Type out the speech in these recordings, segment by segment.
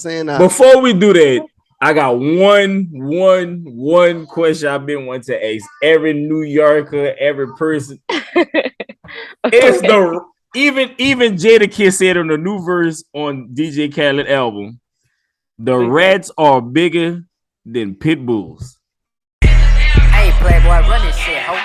saying Before we do that, I got one question I've been wanting to ask every New Yorker, every person. It's the even Jada Kiss said on the new verse on DJ Khaled album, the rats are bigger than pit bulls. Hey, Playboy, run this shit, ho.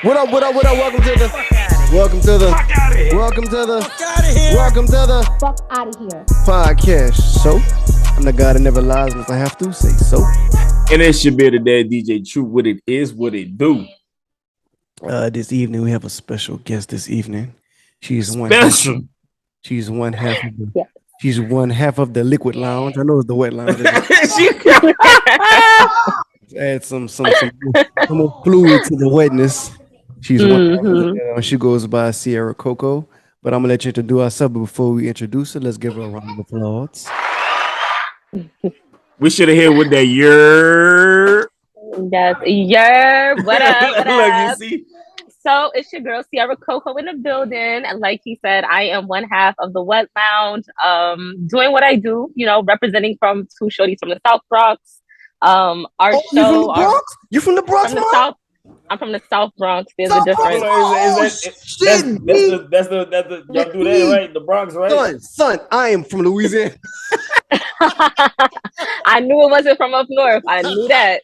What up? Welcome to the Fuck Outta Here podcast. So, I'm the guy that never lies unless I have to say so. And it's your bearded dad, DJ True. What it is, what it do. This evening we have a special guest. This evening, she's one half of the liquid lounge. I know it's the wet lounge. Add some more fluid to the wetness. She's one. She goes by Sierra Coco. But I'm gonna let you introduce herself. But before we introduce her, let's give her a round of applause. We should have hit with that year. Yes, year. What up? What Look, up? you see? So it's your girl Sierra Coco in the building. And like he said, I am one half of the Wet Lounge. Doing what I do, representing from two shorties from the South Bronx. Our show. You from the Bronx? From the South. I'm from the South Bronx. There's a difference. That's the y'all do that right? The Bronx, right? Son, I am from Louisiana. I knew it wasn't from up north. I knew that.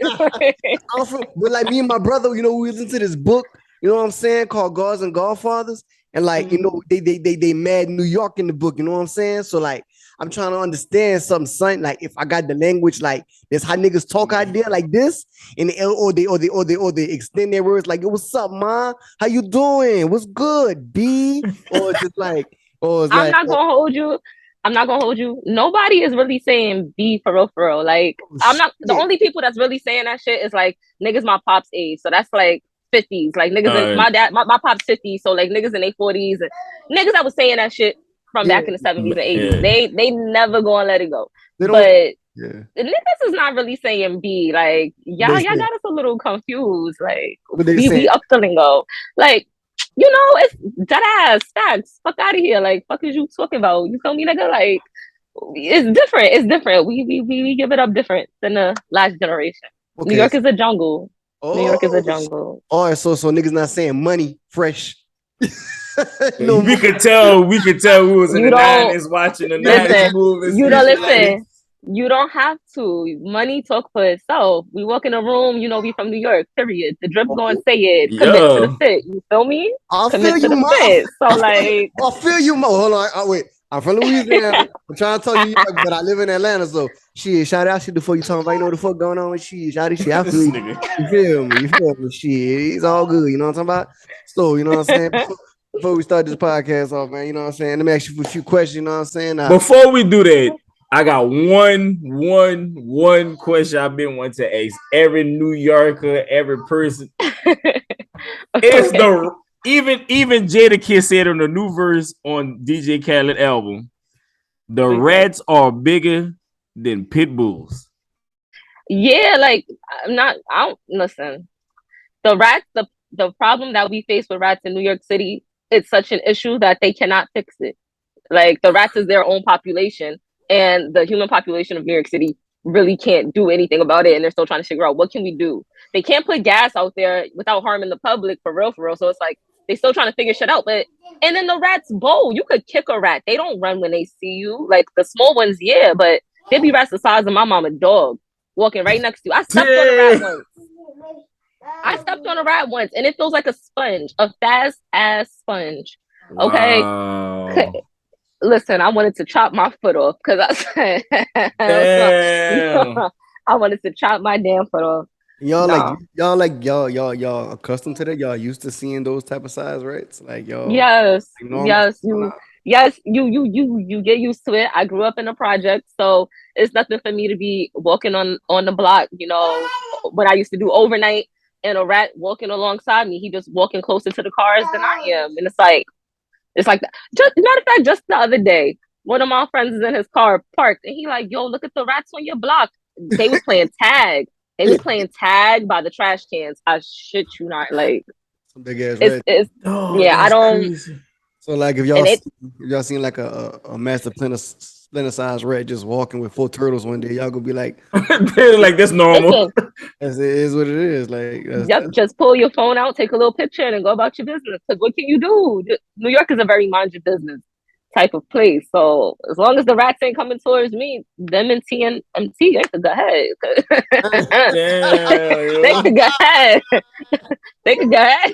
But like me and my brother, we listen to this book. You know what I'm saying? Called Gods and Godfathers, and they mad New York in the book. You know what I'm saying? So like, I'm trying to understand something, son. Like if I got the language, like this how niggas talk out there like this, and they extend their words like, "What's up, ma? How you doing? What's good, B?" Or just like, I'm not gonna hold you. Nobody is really saying B for real. Like I'm not the only people that's really saying that shit is like niggas my pop's age. So that's like 50s. Like niggas my pop's 50, so like niggas in their 40s and niggas that was saying that shit from back in the 70s and 80s. They never gonna let it go. But the niggas is not really saying B. Like y'all got us a little confused. Like we up the lingo. Like it's deadass facts. Fuck out of here. Like fuck is you talking about? You feel me, nigga? Like it's different. We give it up different than the last generation. Okay. New York is a jungle. New York is a jungle. All right, so niggas not saying money fresh. We could tell who was in the 90s watching the 90s movies. You don't listen. You don't have to. Money talk for itself. We walk in a room, we from New York, period. The drip going say it. Commit to the fit. You feel me? Commit to the fit. So like I feel you more. Hold on. Wait. I'm from Louisiana. I'm trying to tell you, but I live in Atlanta, so shout out shit before you talking about, what the fuck going on with shit. Shout out shit. I feel you. You feel me? Shit. It's all good. You know what I'm talking about? So, you know what I'm saying? Before we start this podcast off, man, you know what I'm saying? Let me ask you a few questions, you know what I'm saying? Before we do that, I got one question I've been wanting to ask every New Yorker, every person. It's the even Jada Kiss said on the new verse on DJ Khaled album, the rats are bigger than pit bulls. Yeah, like I don't listen. The rats, the problem that we face with rats in New York City, it's such an issue that they cannot fix it. Like the rats is their own population, and the human population of New York City really can't do anything about it, and they're still trying to figure out what can we do. They can't put gas out there without harming the public for real. So it's like they still trying to figure shit out. And then the rats bowl. You could kick a rat. They don't run when they see you. Like the small ones, yeah, but they be rats the size of my mama's dog walking right next to you. I stepped on a rat once, and it feels like a sponge, a fast ass sponge. Okay. Wow. Listen, I wanted to chop my foot off because I wanted to chop my damn foot off. Y'all accustomed to that? Y'all used to seeing those type of size rats? Like y'all. Yes. You get used to it. I grew up in a project, so it's nothing for me to be walking on the block. What I used to do overnight, and a rat walking alongside me. He just walking closer to the cars than I am, and it's like It's like that. Just matter of fact, just the other day, one of my friends is in his car parked, and he like, "Yo, look at the rats on your block." They was playing tag. They was playing tag by the trash cans. I shit you not. Like Some big ass it's red. it's Oh, yeah. I that's don't. crazy. So like if And y'all seen like a master splinter sized rat just walking with 4 turtles one day, y'all gonna be like, They're like that's normal. listen. it is what it is. Like Yep, just pull your phone out, take a little picture, and then go about your business. Because what can you do? New York is a very mind your business type of place. So as long as the rats ain't coming towards me, them and TNMT, they could go ahead. Damn, They yo. could go ahead. They could go ahead.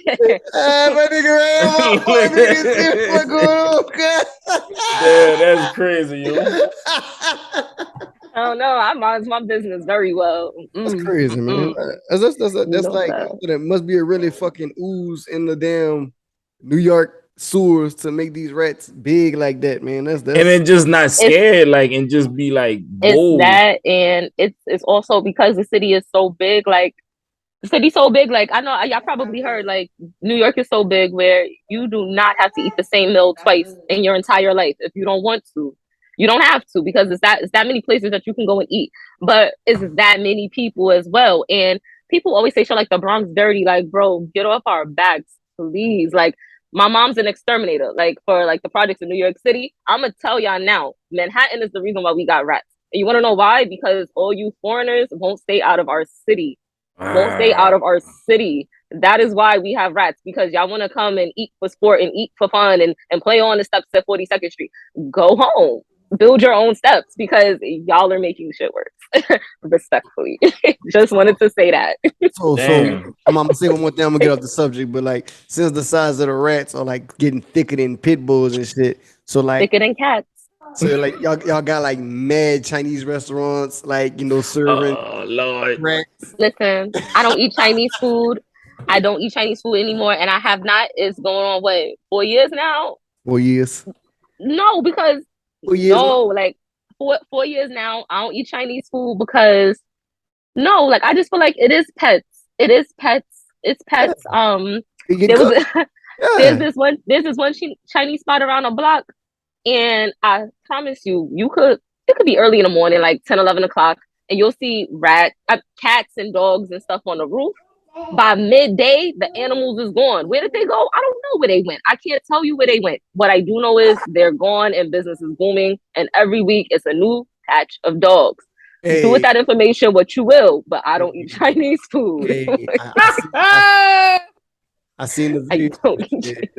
my nigga ran my nigga see what's going Damn, that's crazy, yo. I don't know. I mind my business very well. That's crazy, man. That's No like doubt. there must be a really fucking ooze in the damn New York sewers to make these rats big like that, man. And then just not scared, like, and just be like bold. It's that, and it's also because the city is so big. Like the city's so big. Like I know y'all probably heard. Like New York is so big where you do not have to eat the same meal twice in your entire life if you don't want to. You don't have to because it's that many places that you can go and eat. But it's that many people as well. And people always say shit like the Bronx dirty. Like, bro, get off our backs, please. Like my mom's an exterminator. Like for like the projects in New York City. I'm gonna tell y'all now, Manhattan is the reason why we got rats. And you wanna know why? Because all you foreigners won't stay out of our city. Won't stay out of our city. That is why we have rats, because y'all want to come and eat for sport and eat for fun and play on the steps at 42nd Street. Go home. Build your own steps because y'all are making shit worse. Respectfully. Just wanted to say that. So I'm gonna say one more thing, I'm gonna get off the subject, but like since the size of the rats are like getting thicker than pit bulls and shit, so like thicker than cats. So like y'all got like mad Chinese restaurants, like serving. Oh Lord. rats. Listen, I don't eat Chinese food. I don't eat Chinese food anymore, and I have not. It's going on what 4 years now? 4 years. No, because 4 years. no, like 4 years now. I don't eat Chinese food because no, like I just feel like it is pets. It is pets. It's pets. There was there's this one Chinese spot around the block, and I promise you, it could be early in the morning, like 10, 11 o'clock, and you'll see cats and dogs and stuff on the roof. By midday, the animals is gone. Where did they go? I don't know where they went. I can't tell you where they went. What I do know is they're gone and business is booming. And every week it's a new patch of dogs. Hey. Do with that information what you will, but I don't eat Chinese food. Hey, I seen the video.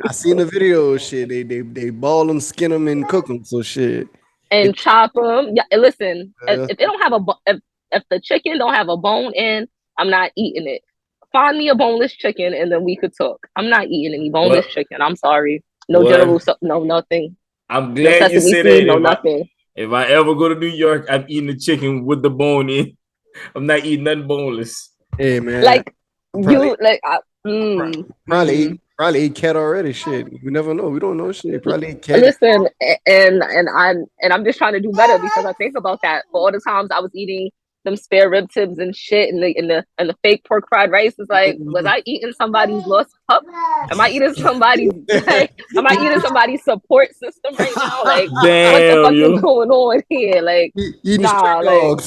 I seen the video. Shit, they ball them, skin them, and cook them. So shit. And chop them. Yeah, listen. If they don't have if the chicken don't have a bone in, I'm not eating it. Find me a boneless chicken and then we could talk. I'm not eating any boneless chicken. I'm sorry. No no nothing. I'm glad you said that. No nothing. If I ever go to New York, I'm eating the chicken with the bone in. I'm not eating nothing boneless. Hey man, like probably eat cat already. Shit, we never know. We don't know shit. Probably eat cat. Listen, and I'm just trying to do better because I think about that. For all the times I was eating them spare rib tips and shit and the fake pork fried rice, is like, was I eating somebody's lost pup? Am I eating somebody's support system right now? Like, damn, what the fuck is going on here? Like, nah, like,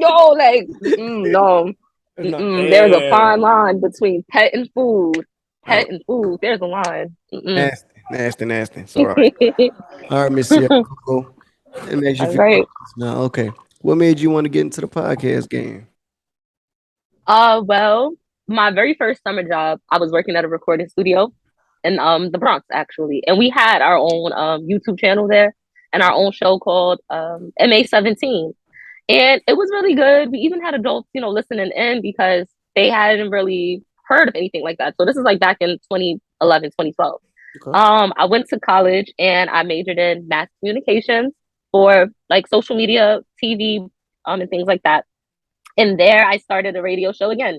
yo, like, no. There's a fine line between pet and food. Pet and food, there's a line. Nasty. It's all right. All right, Miss Coco. It makes you feel right. Now, okay. What made you want to get into the podcast game? Well, my very first summer job, I was working at a recording studio in the Bronx, actually. And we had our own YouTube channel there and our own show called MA17. And it was really good. We even had adults, listening in because they hadn't really heard of anything like that. So this is like back in 2011, 2012. Okay. I went to college and I majored in mass communications for like social media, TV, and things like that. And there I started a radio show again.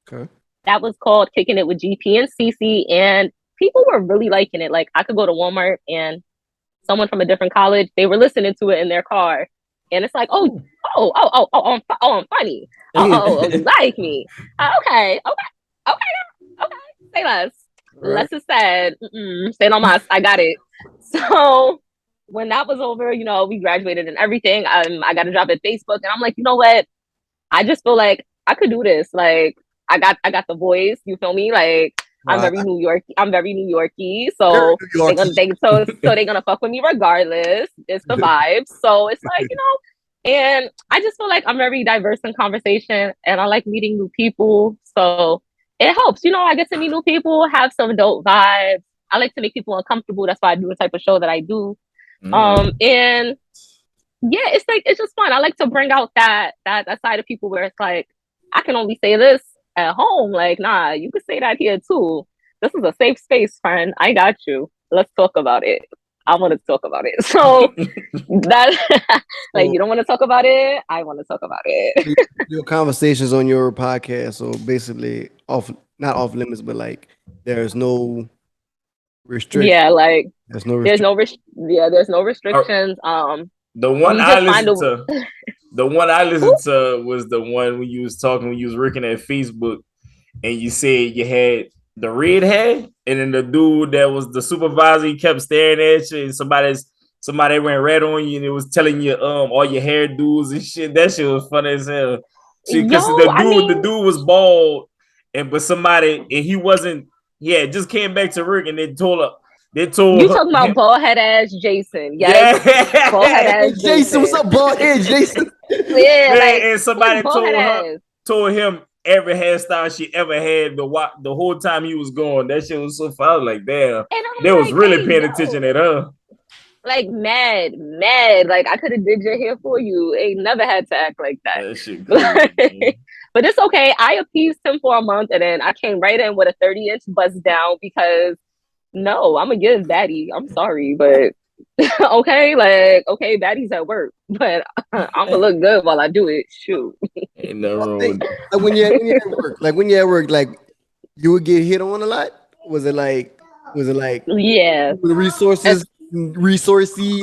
Okay. That was called Kicking It with GP and CC. And people were really liking it. Like I could go to Walmart and someone from a different college, they were listening to it in their car. And it's like, I'm funny. You like me. Okay. Say less. less is said. Say no mas. I got it. So when that was over, we graduated and everything. I got a job at Facebook, and I'm like, you know what? I just feel like I could do this. Like I got the voice. You feel me? Like I'm very New York. I'm very New Yorky. So they're gonna fuck with me regardless. It's the vibes. So it's like and I just feel like I'm very diverse in conversation, and I like meeting new people. So it helps. I get to meet new people, have some dope vibes. I like to make people uncomfortable. That's why I do the type of show that I do. And yeah, it's like it's just fun. I like to bring out that side of people where it's like I can only say this at home. Like, nah, you can say that here too. This is a safe space, friend. I got you. Let's talk about it. I want to talk about it. So that like you don't want to talk about it. I want to talk about it. Your conversations on your podcast, so basically not off limits, but like there's no restriction. Yeah, like there's no restrictions. The one I listened to was the one when you was working at Facebook, and you said you had the red hair, and then the dude that was the supervisor, he kept staring at you, and somebody went red on you, and it was telling you all your hairdos and shit. That shit was funny as hell. Because the dude was bald, and he wasn't. Yeah, just came back to work, and they told you talking about bald head ass Jason? Yes, yeah. Bald head ass Jason. What's up, bald head Jason? Yeah, and somebody told him every hairstyle she ever had the whole time he was gone. That shit was so fun. I was like, damn, they was really paying attention at her. Like mad. Like I could have did your hair for you. Ain't never had to act like that. That shit crazy, but it's okay. I appeased him for a month, and then I came right in with a 30-inch bust down because no, I'm gonna give baddie. I'm sorry, but okay, baddie's at work, but I'm gonna look good while I do it. Shoot. Ain't no wrong. Like when you're at work, like you would get hit on a lot. Was it like yeah, resourcey?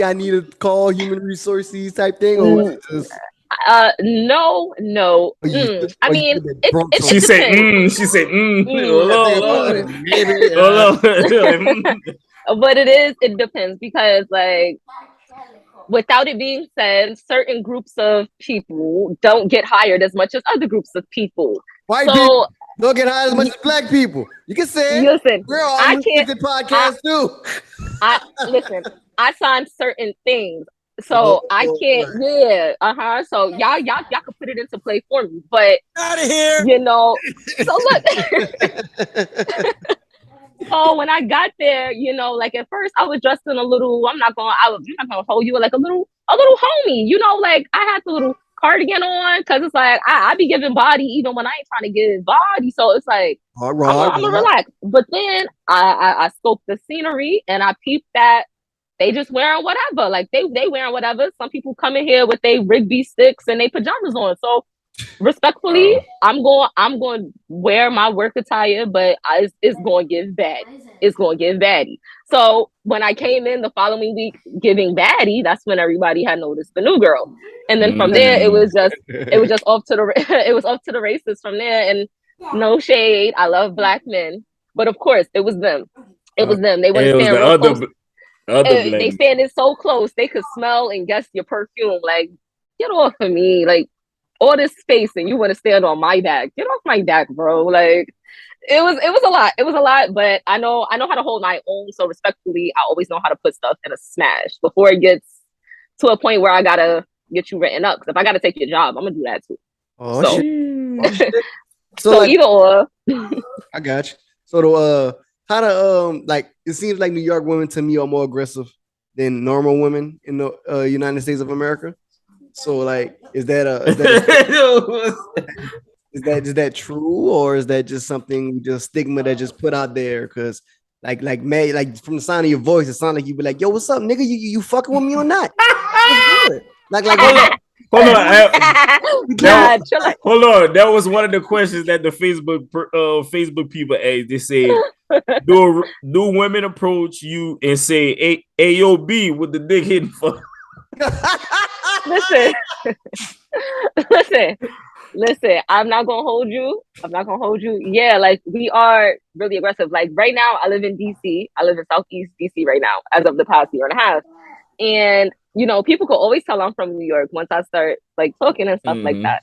I need to call human resources type thing, or was it just no. I mean, she said, but it depends because like without it being said, certain groups of people don't get hired as much as other groups of people. White people don't get hired as much as black people. You can say listen, we're on the podcast too. I signed certain things. So I can't, So y'all could put it into play for me, but out of here, So look, so when I got there, like at first I was dressed in a little. I'm not gonna hold you like a little homie, like I had the little cardigan on because it's like I be giving body even when I ain't trying to give body. So it's like I'm gonna relax. But then I scoped the scenery and I peeped that. They just wearing whatever, like they wearing whatever. Some people come in here with their Rigby sticks and their pajamas on. So respectfully, I'm going to wear my work attire, but it's going to give bad. It's going to give baddie. So when I came in the following week giving baddie, that's when everybody had noticed the new girl. And then from there, it was just off to the races from there. And no shade, I love black men, but of course it was them. They wouldn't stand real close. They standing so close they could smell and guess your perfume. Like, get off of me! Like, all this space and you want to stand on my back? Get off my back, bro! Like, it was a lot. It was a lot, but I know how to hold my own. So respectfully, I always know how to put stuff in a smash before it gets to a point where I gotta get you written up. Because if I gotta take your job, I'm gonna do that too. So like, either or. I got you. So how to like it seems like New York women to me are more aggressive than normal women in the United States of America. So like is that true, or is that just something, just stigma that just put out there? Because like from the sound of your voice, it sounds like you be like, yo, what's up, nigga? You fucking with me or not? Like hold on. Hold on. That was one of the questions that the Facebook people asked. They said, do women approach you and say, "Hey, yo, B, with the dick hidden for?" Listen. Listen, I'm not gonna hold you. I'm not gonna hold you. Yeah, like we are really aggressive. Like right now, I live in DC. I live in Southeast DC right now, as of the past year and a half. And you know, people could always tell I'm from New York once I start like talking and stuff like that.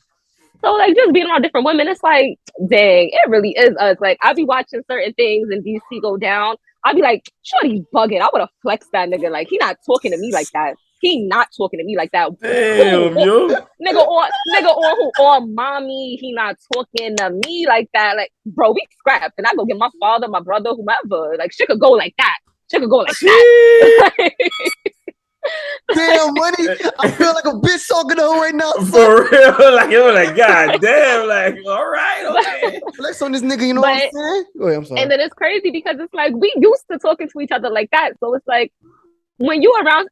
So like just being around different women, it's like, dang, it really is us. Like I be watching certain things in DC go down. I'd be like, shorty bugging. I would have flexed that nigga. Like he not talking to me like that. He not talking to me like that. Damn, Who? yo. Nigga on who? On mommy. He not talking to me like that. Like, bro, we scrapped. And I go get my father, my brother, whomever. Like, shit could go like that. Shit could go like that. Damn, money. I feel like a bitch talking to her right now. For real. Like, you're like, God damn. Like, all right, okay. Flex on this nigga, you know what I'm saying? Wait, I'm sorry. And then it's crazy because it's like we used to talking to each other like that. So it's like when you around,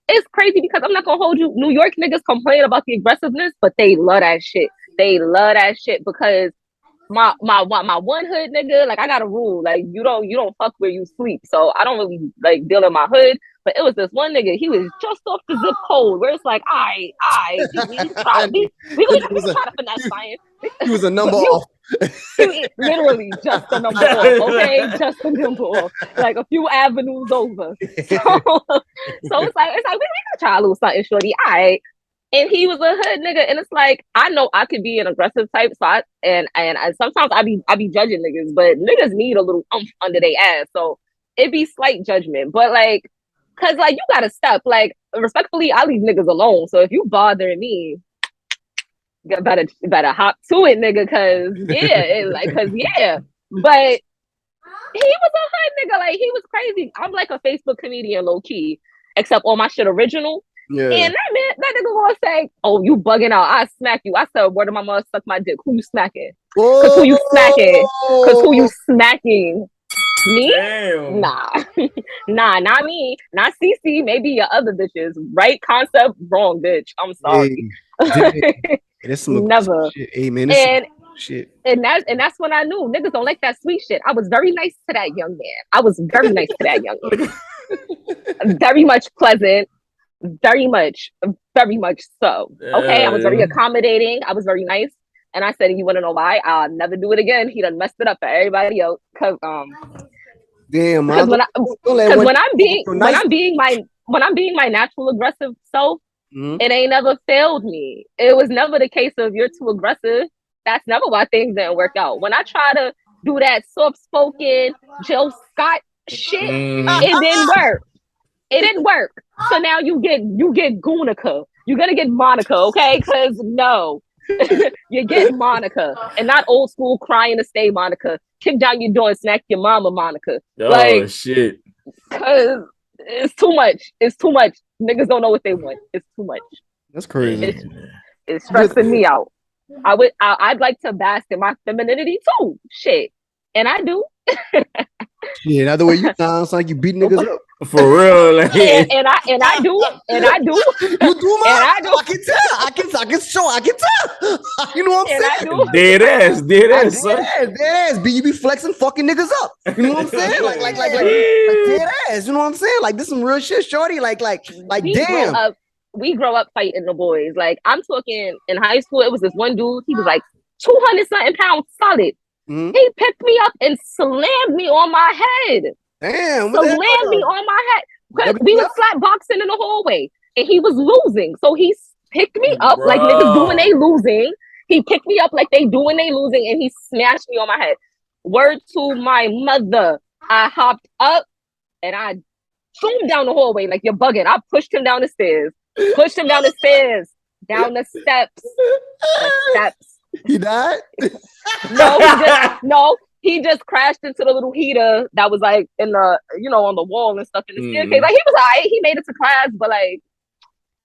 it's crazy because I'm not gonna hold you. New York niggas complain about the aggressiveness, but they love that shit. They love that shit because my one hood nigga, like I got a rule, like you don't fuck where you sleep. So I don't really like deal in my hood. But it was this one nigga, he was just off the zip code where it's like, I we gonna try to finesse science. He was a number off. Literally just a number off, okay? Just a number off. Like a few avenues over. So it's like we can try a little something, shorty. All right. And he was a hood nigga, and it's like I know I could be an aggressive type, so and sometimes I be judging niggas, but niggas need a little umph under their ass, so it be slight judgment. But like, cause like you gotta step. Like respectfully, I leave niggas alone. So if you bothering me, you better hop to it, nigga. Cause yeah. But he was a hood nigga. Like he was crazy. I'm like a Facebook comedian, low key, except all my shit original. Yeah. And that nigga gonna say, "Oh, you bugging out? I smack you." I said, "Word of my mother, suck my dick." Who you smacking? Cause who you smacking? Cause who you smacking? Me? Damn. Nah, not me. Not CC. Maybe your other bitches. Right concept, wrong bitch. I'm sorry. Never. Shit. Hey man, this and shit. And that's when I knew niggas don't like that sweet shit. I was very nice to that young man. I was very nice to that young man. Very much pleasant. Very much so. Okay, I was very accommodating. I was very nice. And I said, you want to know why? I'll never do it again. He done messed it up for everybody else. Cause damn, when I'm being my natural aggressive self, it ain't never failed me. It was never the case of you're too aggressive. That's never why things didn't work out. When I try to do that soft spoken Jill Scott shit, it didn't work. It didn't work. So now you get Gunica. You're gonna get Monica, okay? Cause no. You get Monica, and not old school crying to stay Monica. Kick down your door and smack your mama, Monica. Oh shit! Cause it's too much. It's too much. Niggas don't know what they want. It's too much. That's crazy. It's stressing me out. I'd like to bask in my femininity too. Shit, and I do. Yeah, now the way you sound like you beat niggas up. For real, like and I do. You do, man. And I do. I can show. I can tell. You know what I'm saying? Deadass, deadass. You be flexing fucking niggas up. You know what I'm saying? Like deadass. You know what I'm saying? Like this some real shit, shorty. Like damn. We grow up fighting the boys. Like I'm talking in high school. It was this one dude. He was like 200 something pounds solid. Mm-hmm. He picked me up and slammed me on my head. Damn. Slammed me on my head. Because we were slap boxing in the hallway. And he was losing. So he picked me up like niggas doing they losing. He picked me up like they doing they losing. And he smashed me on my head. Word to my mother. I hopped up and I zoomed down the hallway like you're bugging. I pushed him down the stairs. Down the steps. He died? He just crashed into the little heater that was like in the, on the wall and stuff in the staircase. Like he was alright. He made it to class, but like,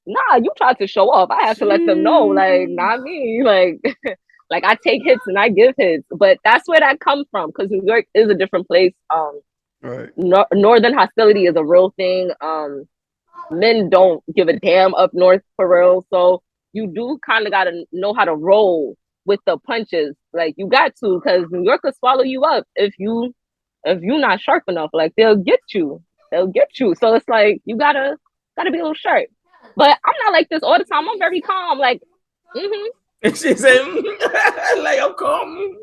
nah, you tried to show off. I have to let them know, like, not me. Like, like I take hits and I give hits, but that's where that comes from because New York is a different place. Right. Northern hostility is a real thing. Men don't give a damn up north for real, so you do kind of gotta know how to roll with the punches. Like you got to, because New York will swallow you up if you not sharp enough. Like they'll get you. So it's like you gotta be a little sharp. But I'm not like this all the time. I'm very calm. Like, And she said, like, I'm calm.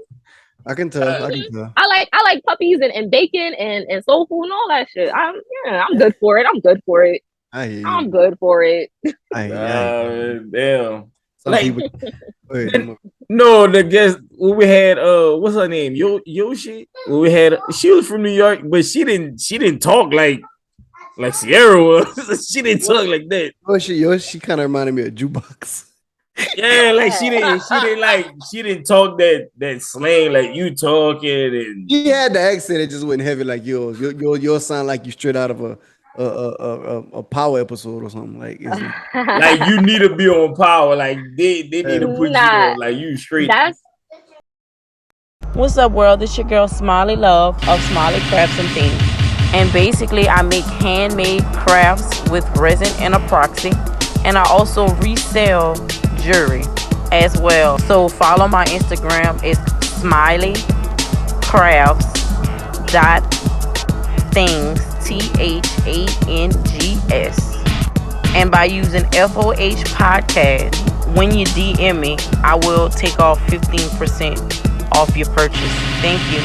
I can tell. I can tell. I like puppies and bacon and soul food and all that shit. I'm good for it. I'm good for it. I hear you. I'm good for it. I hear you. Damn. Some Like, people. no, the guest we had, what's her name? Yoshi. We had, she was from New York, but she didn't talk like Sierra was. She didn't talk like that. Yoshi kind of reminded me of Jukebox. Yeah, like she didn't talk that slang like you talking, and She had the accent, it just wasn't heavy like yours. Yours sound like you straight out of a power episode or something. Like like you need to be on power. Like they need to put you on, like you straight. What's up, world? It's your girl Smiley Love of Smiley Crafts and Things. And basically, I make handmade crafts with resin and epoxy. And I also resell jewelry as well. So follow my Instagram. It's smileycrafts.things, THANGS. And by using FOH podcast, when you DM me, I will take off 15% off your purchase. Thank you.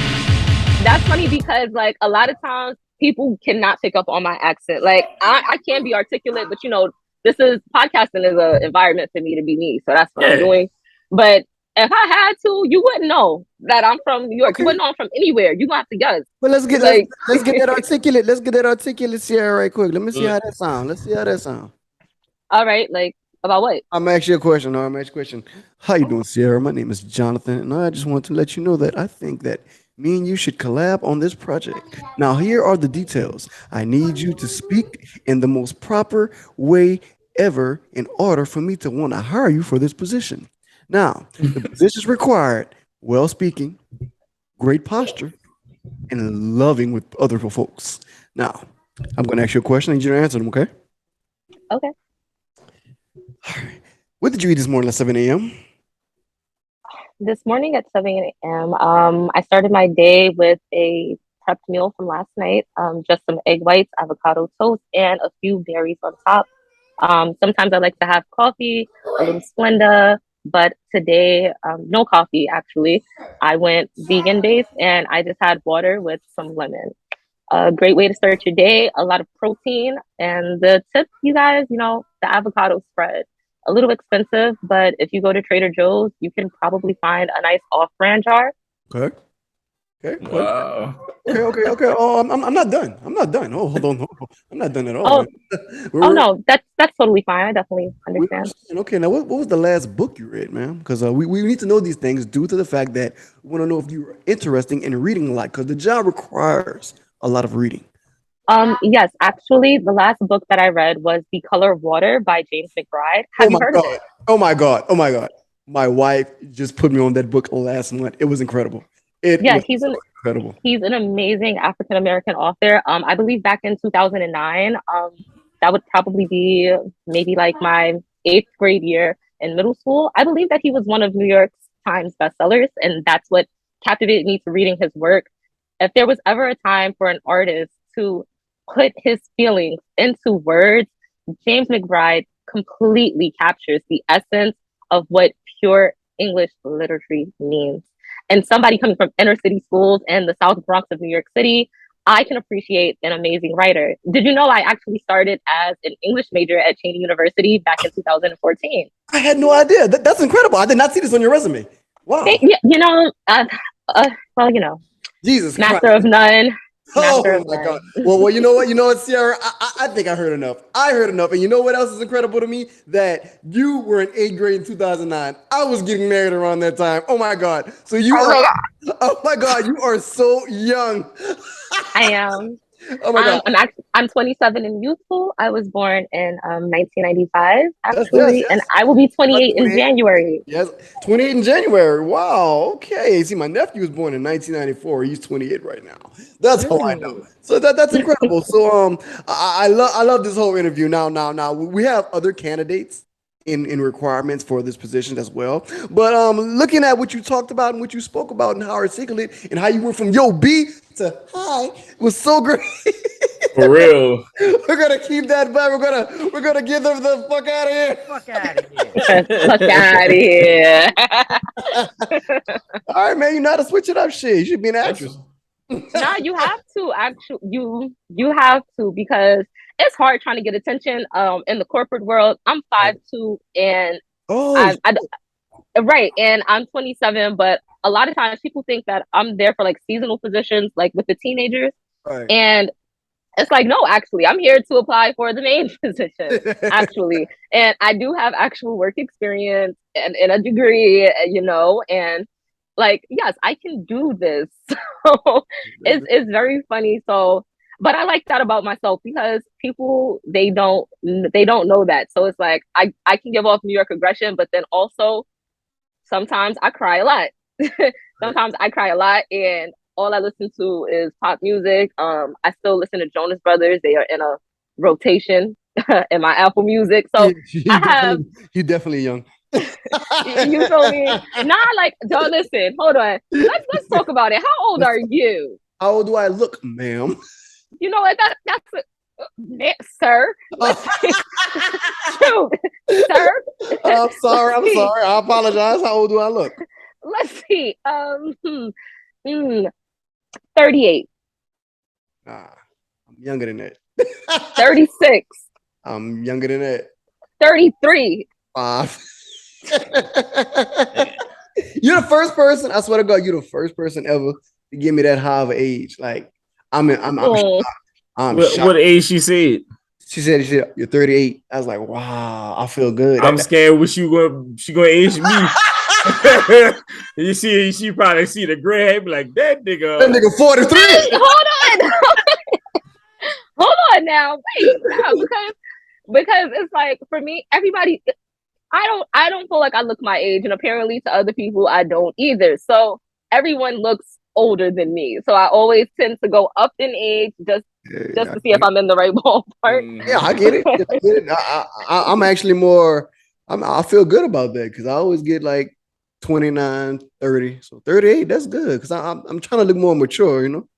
That's funny because like a lot of times people cannot pick up on my accent. Like I can be articulate, but this is podcasting is an environment for me to be me. So that's what I'm doing. But if I had to, you wouldn't know that I'm from New York. Okay. You wouldn't know I'm from anywhere. You gonna have to guess. Well, let's get that articulate. Let's get that articulate, Sierra, right quick. Let me see how that sounds. Let's see how that sounds. All right, like about what? I'm asking you a question. How you doing, Sierra? My name is Jonathan, and I just want to let you know that I think that me and you should collab on this project. Now, here are the details. I need you to speak in the most proper way ever in order for me to want to hire you for this position. Now, the positions required well speaking, great posture, and loving with other folks. Now, I'm going to ask you a question. I need you to answer them, okay? Okay. All right. What did you eat this morning at 7 a.m.? This morning at 7 a.m., I started my day with a prepped meal from last night. Just some egg whites, avocado toast, and a few berries on top. Sometimes I like to have coffee, a little Splenda, but today, no coffee, actually. I went vegan-based, and I just had water with some lemon. A great way to start your day, a lot of protein. And the tip, you guys, the avocado spread. A little expensive, but if you go to Trader Joe's, you can probably find a nice off-brand jar. Okay. Wow. Okay. Oh, I'm not done. Oh, hold on. I'm not done at all. No, that's totally fine. I definitely understand. Okay, now what was the last book you read, man? Because we need to know these things due to the fact that we want to know if you're interested in reading a lot, because the job requires a lot of reading. Yes, actually, the last book that I read was The Color of Water by James McBride. Have you heard of it? Oh my God. My wife just put me on that book last month. It was incredible. He's incredible. He's an amazing African-American author. I believe back in 2009, that would probably be maybe like my 8th grade year in middle school. I believe that he was one of New York Times bestsellers, and that's what captivated me to reading his work. If there was ever a time for an artist to put his feelings into words, James McBride completely captures the essence of what pure English literature means. And somebody coming from inner city schools in the South Bronx of New York City, I can appreciate an amazing writer. Did you know I actually started as an English major at Cheney University back in 2014? I had no idea. That's incredible. I did not see this on your resume. Wow. Jesus Master Christ. of None. Oh my God. Well, you know what, Sierra? I think I heard enough. And you know what else is incredible to me? That you were in 8th grade in 2009. I was getting married around that time. Oh my God. So you you are so young. I am. Oh my God. I'm 27 and youthful. I was born in 1995, actually, yes. And I will be 28 in January. Yes, 28 in January. Wow. Okay. See, my nephew was born in 1994. He's 28 right now. That's how I know. So that's incredible. So I love this whole interview. Now we have other candidates in requirements for this position as well. But looking at what you talked about and what you spoke about and how articulate and how you went from B Hi. It was so great. For real. We're gonna keep that back. We're gonna get them the fuck out of here. Fuck out of here. Fuck out of here. All right, man. You know how to switch it up. Shit, you should be an actress. No, you have to actually you have to because it's hard trying to get attention in the corporate world. I'm 5'2" and Oh, right, and I'm 27, but a lot of times people think that I'm there for like seasonal positions, like with the teenagers. right. And it's like, no, actually, I'm here to apply for the main position, actually. And I do have actual work experience and a degree, and like, yes, I can do this. So it's very funny. So, but I like that about myself because people they don't know that. So it's like I can give off New York aggression, but then also sometimes I cry a lot. Sometimes I cry a lot, and all I listen to is pop music. I still listen to Jonas Brothers. They are in a rotation in my Apple Music. So I have you definitely young. you feel me? Nah, like don't listen. Hold on. Let's talk about it. How old are you? How old do I look, ma'am? You know what? Sir. Shoot, sir. I'm sorry. I apologize. How old do I look? Let's see. 38. Nah, I'm younger than that. 36. I'm younger than that. 33. 5. You're the first person. I swear to God, you're the first person ever to give me that high of age. Like I'm shocked. What age she said? She said you're 38. I was like, wow, I feel good. I'm scared what she gonna age me. You see, she probably see the gray hair, be like that nigga. That nigga 43. Hold on. Hold on now. Wait, no, because it's like for me, everybody I don't feel like I look my age, and apparently to other people I don't either. So everyone looks older than me. So I always tend to go up in age just to see if I'm in the right ballpark. Yeah, I get it. I'm actually more. I feel good about that because I always get like 29, 30. So 38, that's good because I'm trying to look more mature, you know.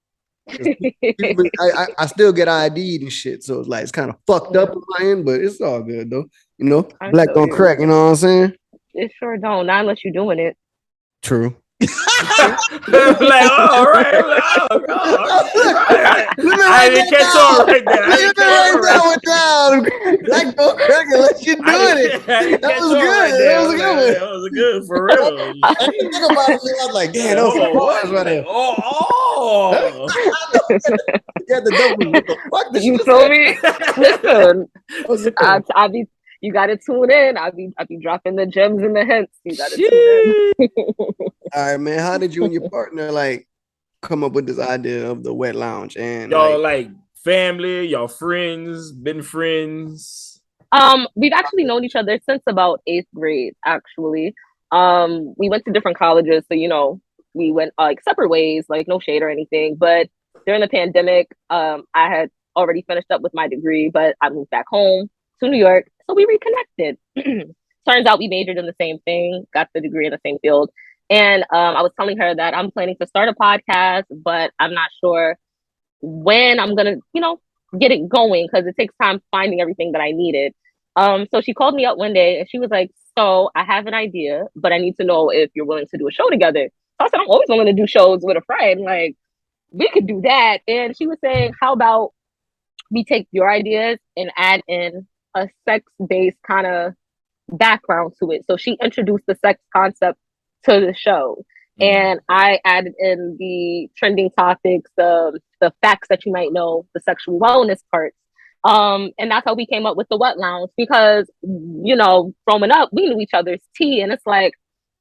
I still get ID'd and shit, so it's like it's kind of fucked up on my end, but it's all good though. You know, black don't crack. You know what I'm saying? It sure don't. Not unless you're doing it. True. Like, all right. I didn't catch on right there. I didn't write that one down. Black don't crack unless you're doing it. That was good. That was a good one. That was good for real. I didn't think about it. I was like, damn, that was a pause right there. Oh. You got the double. What the fuck did You you feel say? me? Listen, I be. You gotta tune in. I be dropping the gems and the hints. You gotta tune in. All right, man. How did you and your partner like come up with this idea of the wet lounge? And y'all like family, y'all friends, been friends? We've actually known each other since about 8th grade, actually. We went to different colleges, so we went like separate ways, like no shade or anything. But during the pandemic, I had already finished up with my degree, but I moved back home to New York. So we reconnected. Turns out we majored in the same thing, got the degree in the same field. And I was telling her that I'm planning to start a podcast, but I'm not sure when I'm going to, get it going because it takes time finding everything that I needed. So she called me up one day and she was like, so I have an idea, but I need to know if you're willing to do a show together. So I said, I'm always willing to do shows with a friend. Like, we could do that. And she was saying, how about we take your ideas and add in a sex-based kind of background to it. So she introduced the sex concept to the show. And I added in the trending topics, the facts that you might know, the sexual wellness parts. And that's how we came up with the Wet Lounge because, growing up, we knew each other's tea. And it's like,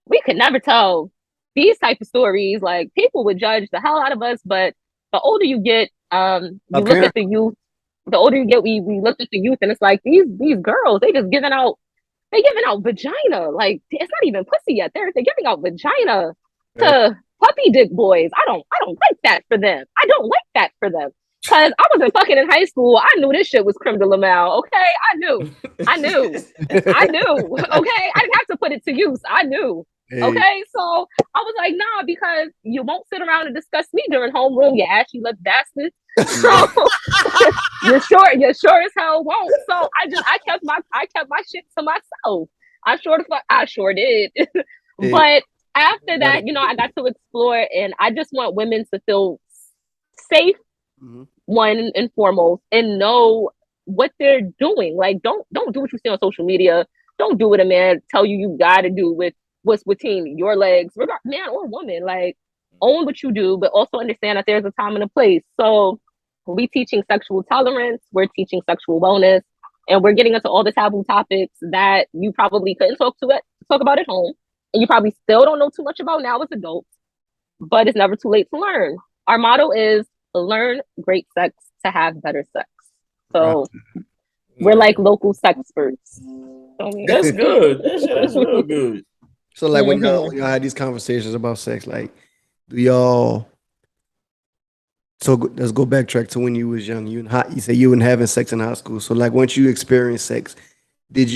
we could never tell these type of stories. Like, people would judge the hell out of us. But the older you get, you look at the youth. The older you get, we looked at the youth, and it's like these girls, they giving out vagina. Like, it's not even pussy yet. They're giving out vagina to puppy dick boys. I don't like that for them. I don't like that for them. Cause I wasn't fucking in high school. I knew this shit was creme de la mal. Okay, I knew. Okay, I didn't have to put it to use. I knew. Okay, so I was like, nah, because you won't sit around and discuss me during homeroom, you ashy lip bastard. So you sure as hell won't. So I kept my shit to myself. I sure did. But after that, I got to explore, and I just want women to feel safe, one and foremost, and know what they're doing. Like, don't do what you see on social media. Don't do what a man tell you got to do with what's between your legs, man or woman. Like, own what you do, but also understand that there's a time and a place. So we teaching sexual tolerance, we're teaching sexual wellness, and we're getting into all the taboo topics that you probably couldn't talk about at home, and you probably still don't know too much about now as adults. But it's never too late to learn. Our motto is learn great sex to have better sex. So we're like local sexperts. That's good. That's real good. So like when y'all had these conversations about sex, like do y'all? So let's go backtrack to when you was young. You said you weren't having sex in high school. So like once you experienced sex, did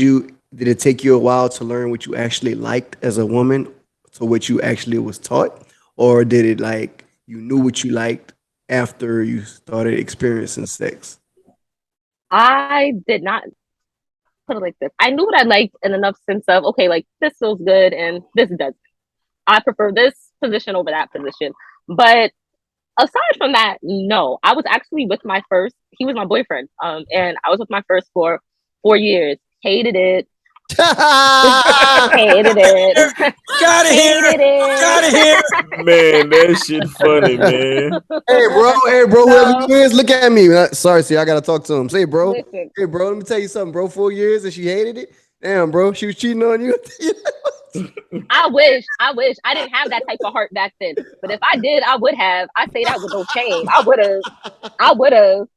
it take you a while to learn what you actually liked as a woman, to what you actually was taught, or did it like you knew what you liked after you started experiencing sex? I did not put it like this. I knew what I liked in enough sense of, okay, like this feels good and this doesn't. I prefer this position over that position. But aside from that, no. I was actually with my first, he was my boyfriend. And I was with my first for 4 years. Hated it. Hated it. Hated it. Man, that shit funny, man. Hey, bro, whoever you is, look at me. Sorry, see, I gotta talk to him. Say, bro. Listen. Hey, bro, let me tell you something, bro. 4 years and she hated it. Damn, bro, she was cheating on you. I wish I didn't have that type of heart back then. But if I did, I would have. I say that with no shame. I would have.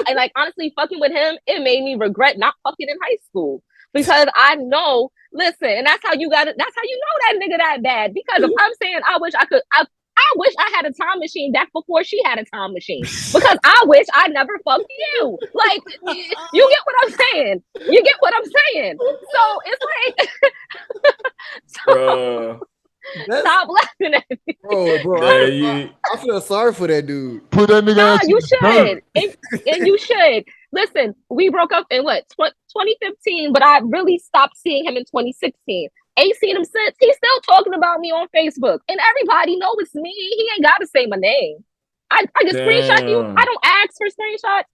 And like honestly, fucking with him, it made me regret not fucking in high school, because I know. Listen, and that's how you got it. That's how you know that nigga that bad. Because if I'm saying I wish I could, I wish I had a time machine back before she had a time machine. Because I wish I never fucked you. Like, you get what I'm saying? You get what I'm saying? So it's like, so, stop laughing at me. Bro, I feel sorry for that dude. Put that nigga Nah, you should. And you should. Listen, we broke up in 2015, but I really stopped seeing him in 2016. Ain't seen him since. He's still talking about me on Facebook, and everybody knows it's me. He ain't got to say my name. I just screenshot you. I don't ask for screenshots.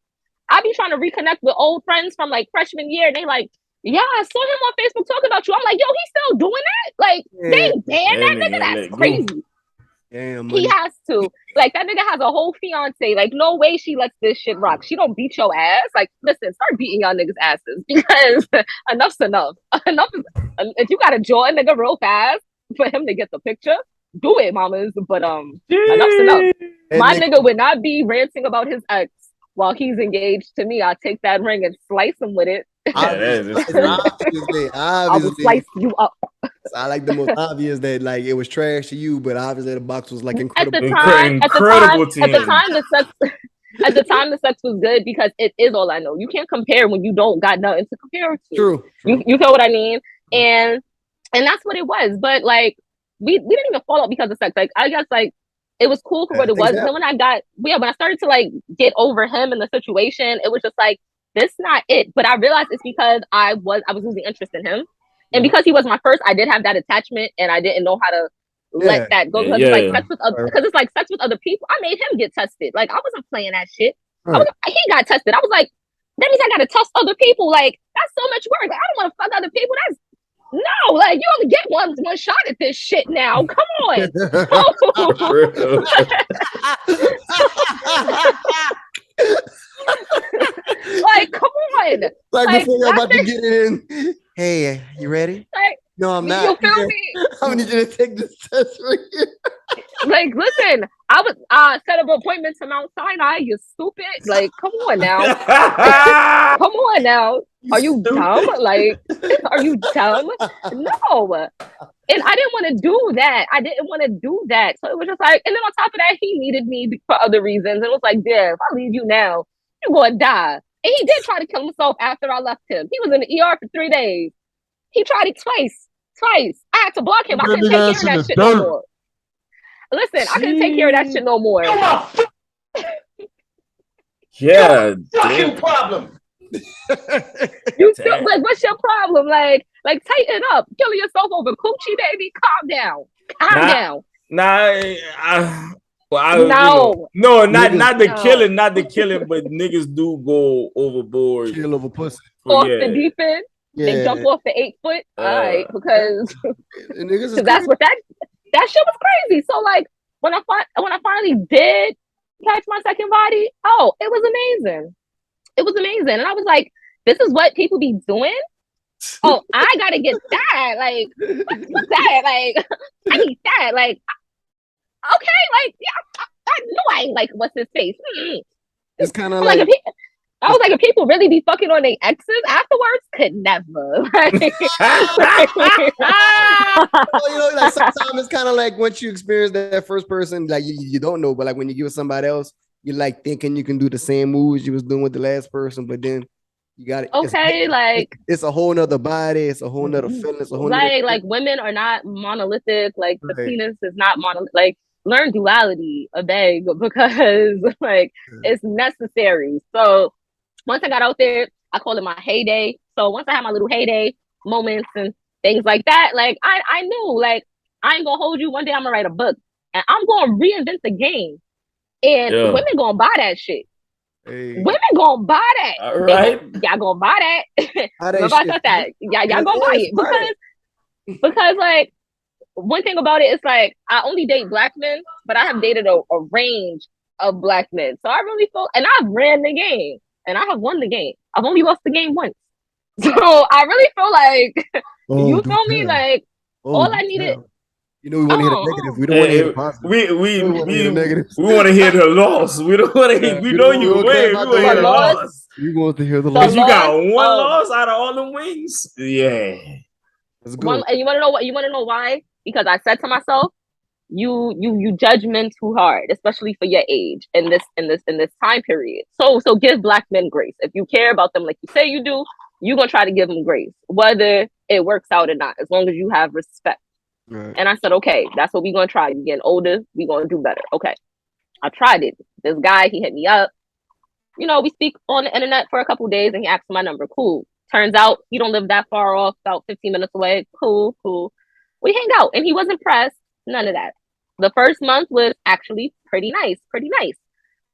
I be trying to reconnect with old friends from like freshman year, and they like, yeah, I saw him on Facebook talking about you. I'm like, yo, he's still doing that? Like, they ban that nigga? That's crazy. Damn, he has to. Like, that nigga has a whole fiance. Like, no way she lets this shit rock. She don't beat your ass. Like, listen, start beating y'all niggas' asses, because enough's enough. Enough is, if you gotta join a nigga real fast for him to get the picture, do it, mamas. But enough's enough. My nigga would not be ranting about his ex while he's engaged to me. I'll take that ring and slice him with it. Obviously, I will slice you up. I like the most obvious that like it was trash to you, but obviously the box was like incredible. At the time, the sex was good, because it is all I know. You can't compare when you don't got nothing to compare it to. True. You feel what I mean? And that's what it was. But like we didn't even fall out because of sex. Like, I guess like it was cool for what it was. Then when I started to like get over him and the situation, it was just like, this not it. But I realized it's because I was losing interest in him. And because he was my first, I did have that attachment, and I didn't know how to let that go. Because it's like sex with other people. I made him get tested. Like, I wasn't playing that shit. He got tested. I was like, that means I gotta test other people. Like, that's so much work. Like, I don't want to fuck other people. That's no, like, you only get one shot at this shit now. Come on. Like, come on. Like before you're about to get it in. Hey, you ready? Like, no, I'm not. You feel me? I need you to take this test right here. Like, listen, I was set up an appointment to Mount Sinai. You stupid. Like, come on now. Come on now. Are you dumb? Like, are you dumb? No. And I didn't want to do that. So it was just like, and then on top of that, he needed me for other reasons. And it was like, yeah, if I leave you now, you're going to die. And he did try to kill himself after I left him. He was in the ER for 3 days. He tried it twice. I had to block him. I couldn't take care of that shit no more. Listen, I couldn't take care of that shit no more. Yeah, fucking problem. You still like, what's your problem? Like tighten up. Killing yourself over coochie, baby. Calm down. Calm down. Not the killing, but niggas do go overboard. Kill over pussy. Off the deep end. Yeah. They jump off the 8 foot. All right, because that's what that shit was crazy. So like when I finally did catch my second body, oh, it was amazing. It was amazing. And I was like, this is what people be doing? Oh, I gotta get that. Like, what's that? Like, I need that. Like, okay, like, yeah, I know I ain't like, what's his face? It's kind of like I was like, if people really be fucking on their exes afterwards, could never. Like sometimes it's kind of like once you experience that first person, like you don't know, but like when you give it somebody else, you're like thinking you can do the same moves you was doing with the last person, but then you got it. Okay, it's a whole nother body, it's a whole nother feeling, it's a whole like women are not monolithic, like the penis is not monolithic. Like learn duality, a beg, because like it's necessary. So once I got out there, I call it my heyday. So once I had my little heyday moments and things like that, like I knew, like, I ain't gonna hold you. One day I'm gonna write a book and I'm gonna reinvent the game. And women gonna buy that shit. Hey. Women gonna buy that. All right. Y'all gonna buy that. Remember I said that. Y'all gonna buy it. Because like one thing about it is like I only date black men, but I have dated a range of black men. So I really feel, and I've ran the game. And I have won the game. I've only lost the game once. So I really feel like, you feel me? Like, all I needed. You know, we want to hear the negative. We don't want to hear the positive. We want to hear the loss. We don't want to hear, we know you win. We want to hear the loss. We want to hear the loss. Because you got one loss out of all the wins. Yeah. That's good. And you want to know what? You want to know why? Because I said to myself, you judge men too hard, especially for your age in this time period. So give black men grace. If you care about them like you say you do, you're gonna try to give them grace, whether it works out or not, as long as you have respect. Right. And I said, okay, that's what we're gonna try. You're getting older, we're gonna do better. Okay. I tried it. This guy, he hit me up. You know, we speak on the internet for a couple days and he asked for my number. Cool. Turns out he don't live that far off, about 15 minutes away. Cool. We hang out and he wasn't pressed. None of that. The first month was actually pretty nice.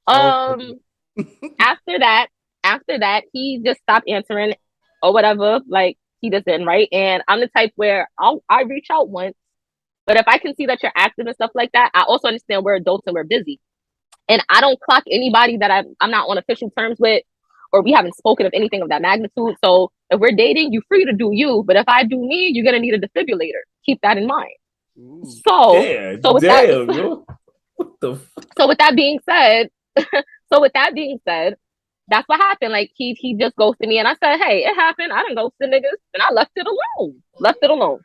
After that, he just stopped answering or whatever. Like he just didn't, right? And I'm the type where I reach out once, but if I can see that you're active and stuff like that, I also understand we're adults and we're busy. And I don't clock anybody that I'm not on official terms with, or we haven't spoken of anything of that magnitude. So if we're dating, you're free to do you. But if I do me, you're gonna need a defibrillator. Keep that in mind. So with that being said, that's what happened. Like he just ghosted me, and I said, "Hey, it happened. I didn't ghost the niggas, and I left it alone."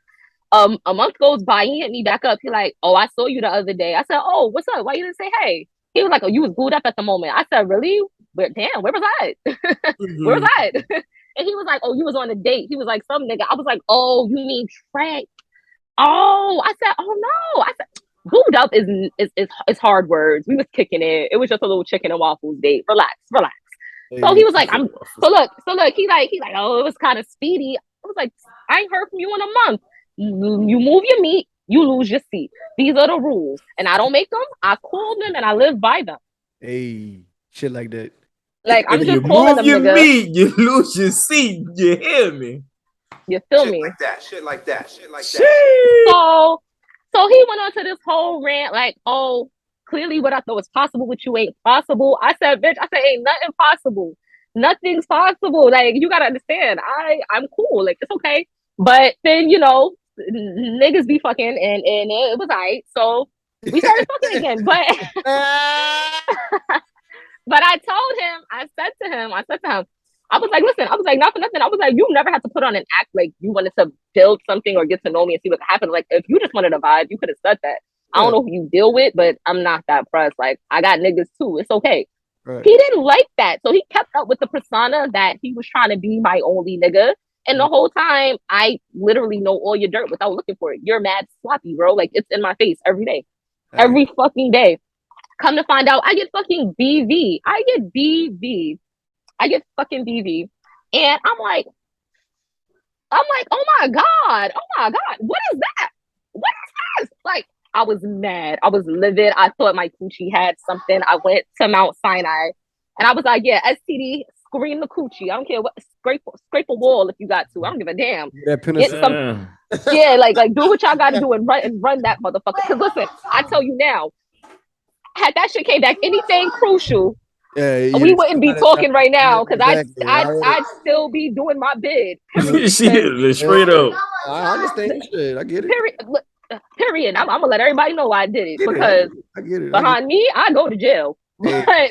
A month goes by, he hit me back up. He like, "Oh, I saw you the other day." I said, "Oh, what's up? Why you didn't say hey?" He was like, "Oh, you was booed up at the moment." I said, "Really? Where was I? Where was I?" And he was like, "Oh, you was on a date." He was like, "Some nigga." I was like, "Oh, you mean Trey?" Oh, I said, "Oh no." I said, booed up is hard words. We was kicking it. It was just a little chicken and waffles date. Relax. So he was like, so look, he like, oh, it was kind of speedy. I was like, I ain't heard from you in a month. You move your meat, you lose your seat. These are the rules. And I don't make them. I call them and I live by them. Hey, shit like that. Like, I'm just calling them, nigga. You move your meat, you lose your seat. You hear me? You feel me? Shit like that. So he went on to this whole rant, like, oh, clearly what I thought was possible with you ain't possible. I said, bitch, ain't nothing possible. Nothing's possible. Like, you gotta understand, I'm cool. Like, it's okay. But then, you know, niggas be fucking and it was alright. So we started fucking again. But but I said to him, I was like, listen, not for nothing. I was like, you never have to put on an act like you wanted to build something or get to know me and see what happened. Like, if you just wanted a vibe, you could have said that. I don't know who you deal with, but I'm not that pressed. Like, I got niggas too. It's okay. Right. He didn't like that. So he kept up with the persona that he was trying to be my only nigga. And the whole time, I literally know all your dirt without looking for it. You're mad sloppy, bro. Like, it's in my face every day. Every fucking day. Come to find out, I get fucking BV. I get BV. I get fucking BV. And I'm like, oh my God. Oh my God. What is that? What is this? Like, I was mad. I was livid. I thought my coochie had something. I went to Mount Sinai and I was like, yeah, STD, scream the coochie. I don't care what, scrape a wall if you got to. I don't give a damn. Get some, yeah, like do what y'all got to do and run that motherfucker. Because listen, I tell you now, had that shit came back anything crucial, we wouldn't be talking right now because I'd still be doing my bid. Shit, straight up. I understand shit. I get it. Period. I'm gonna let everybody know I did it because I get it. behind me, I go to jail. Hey,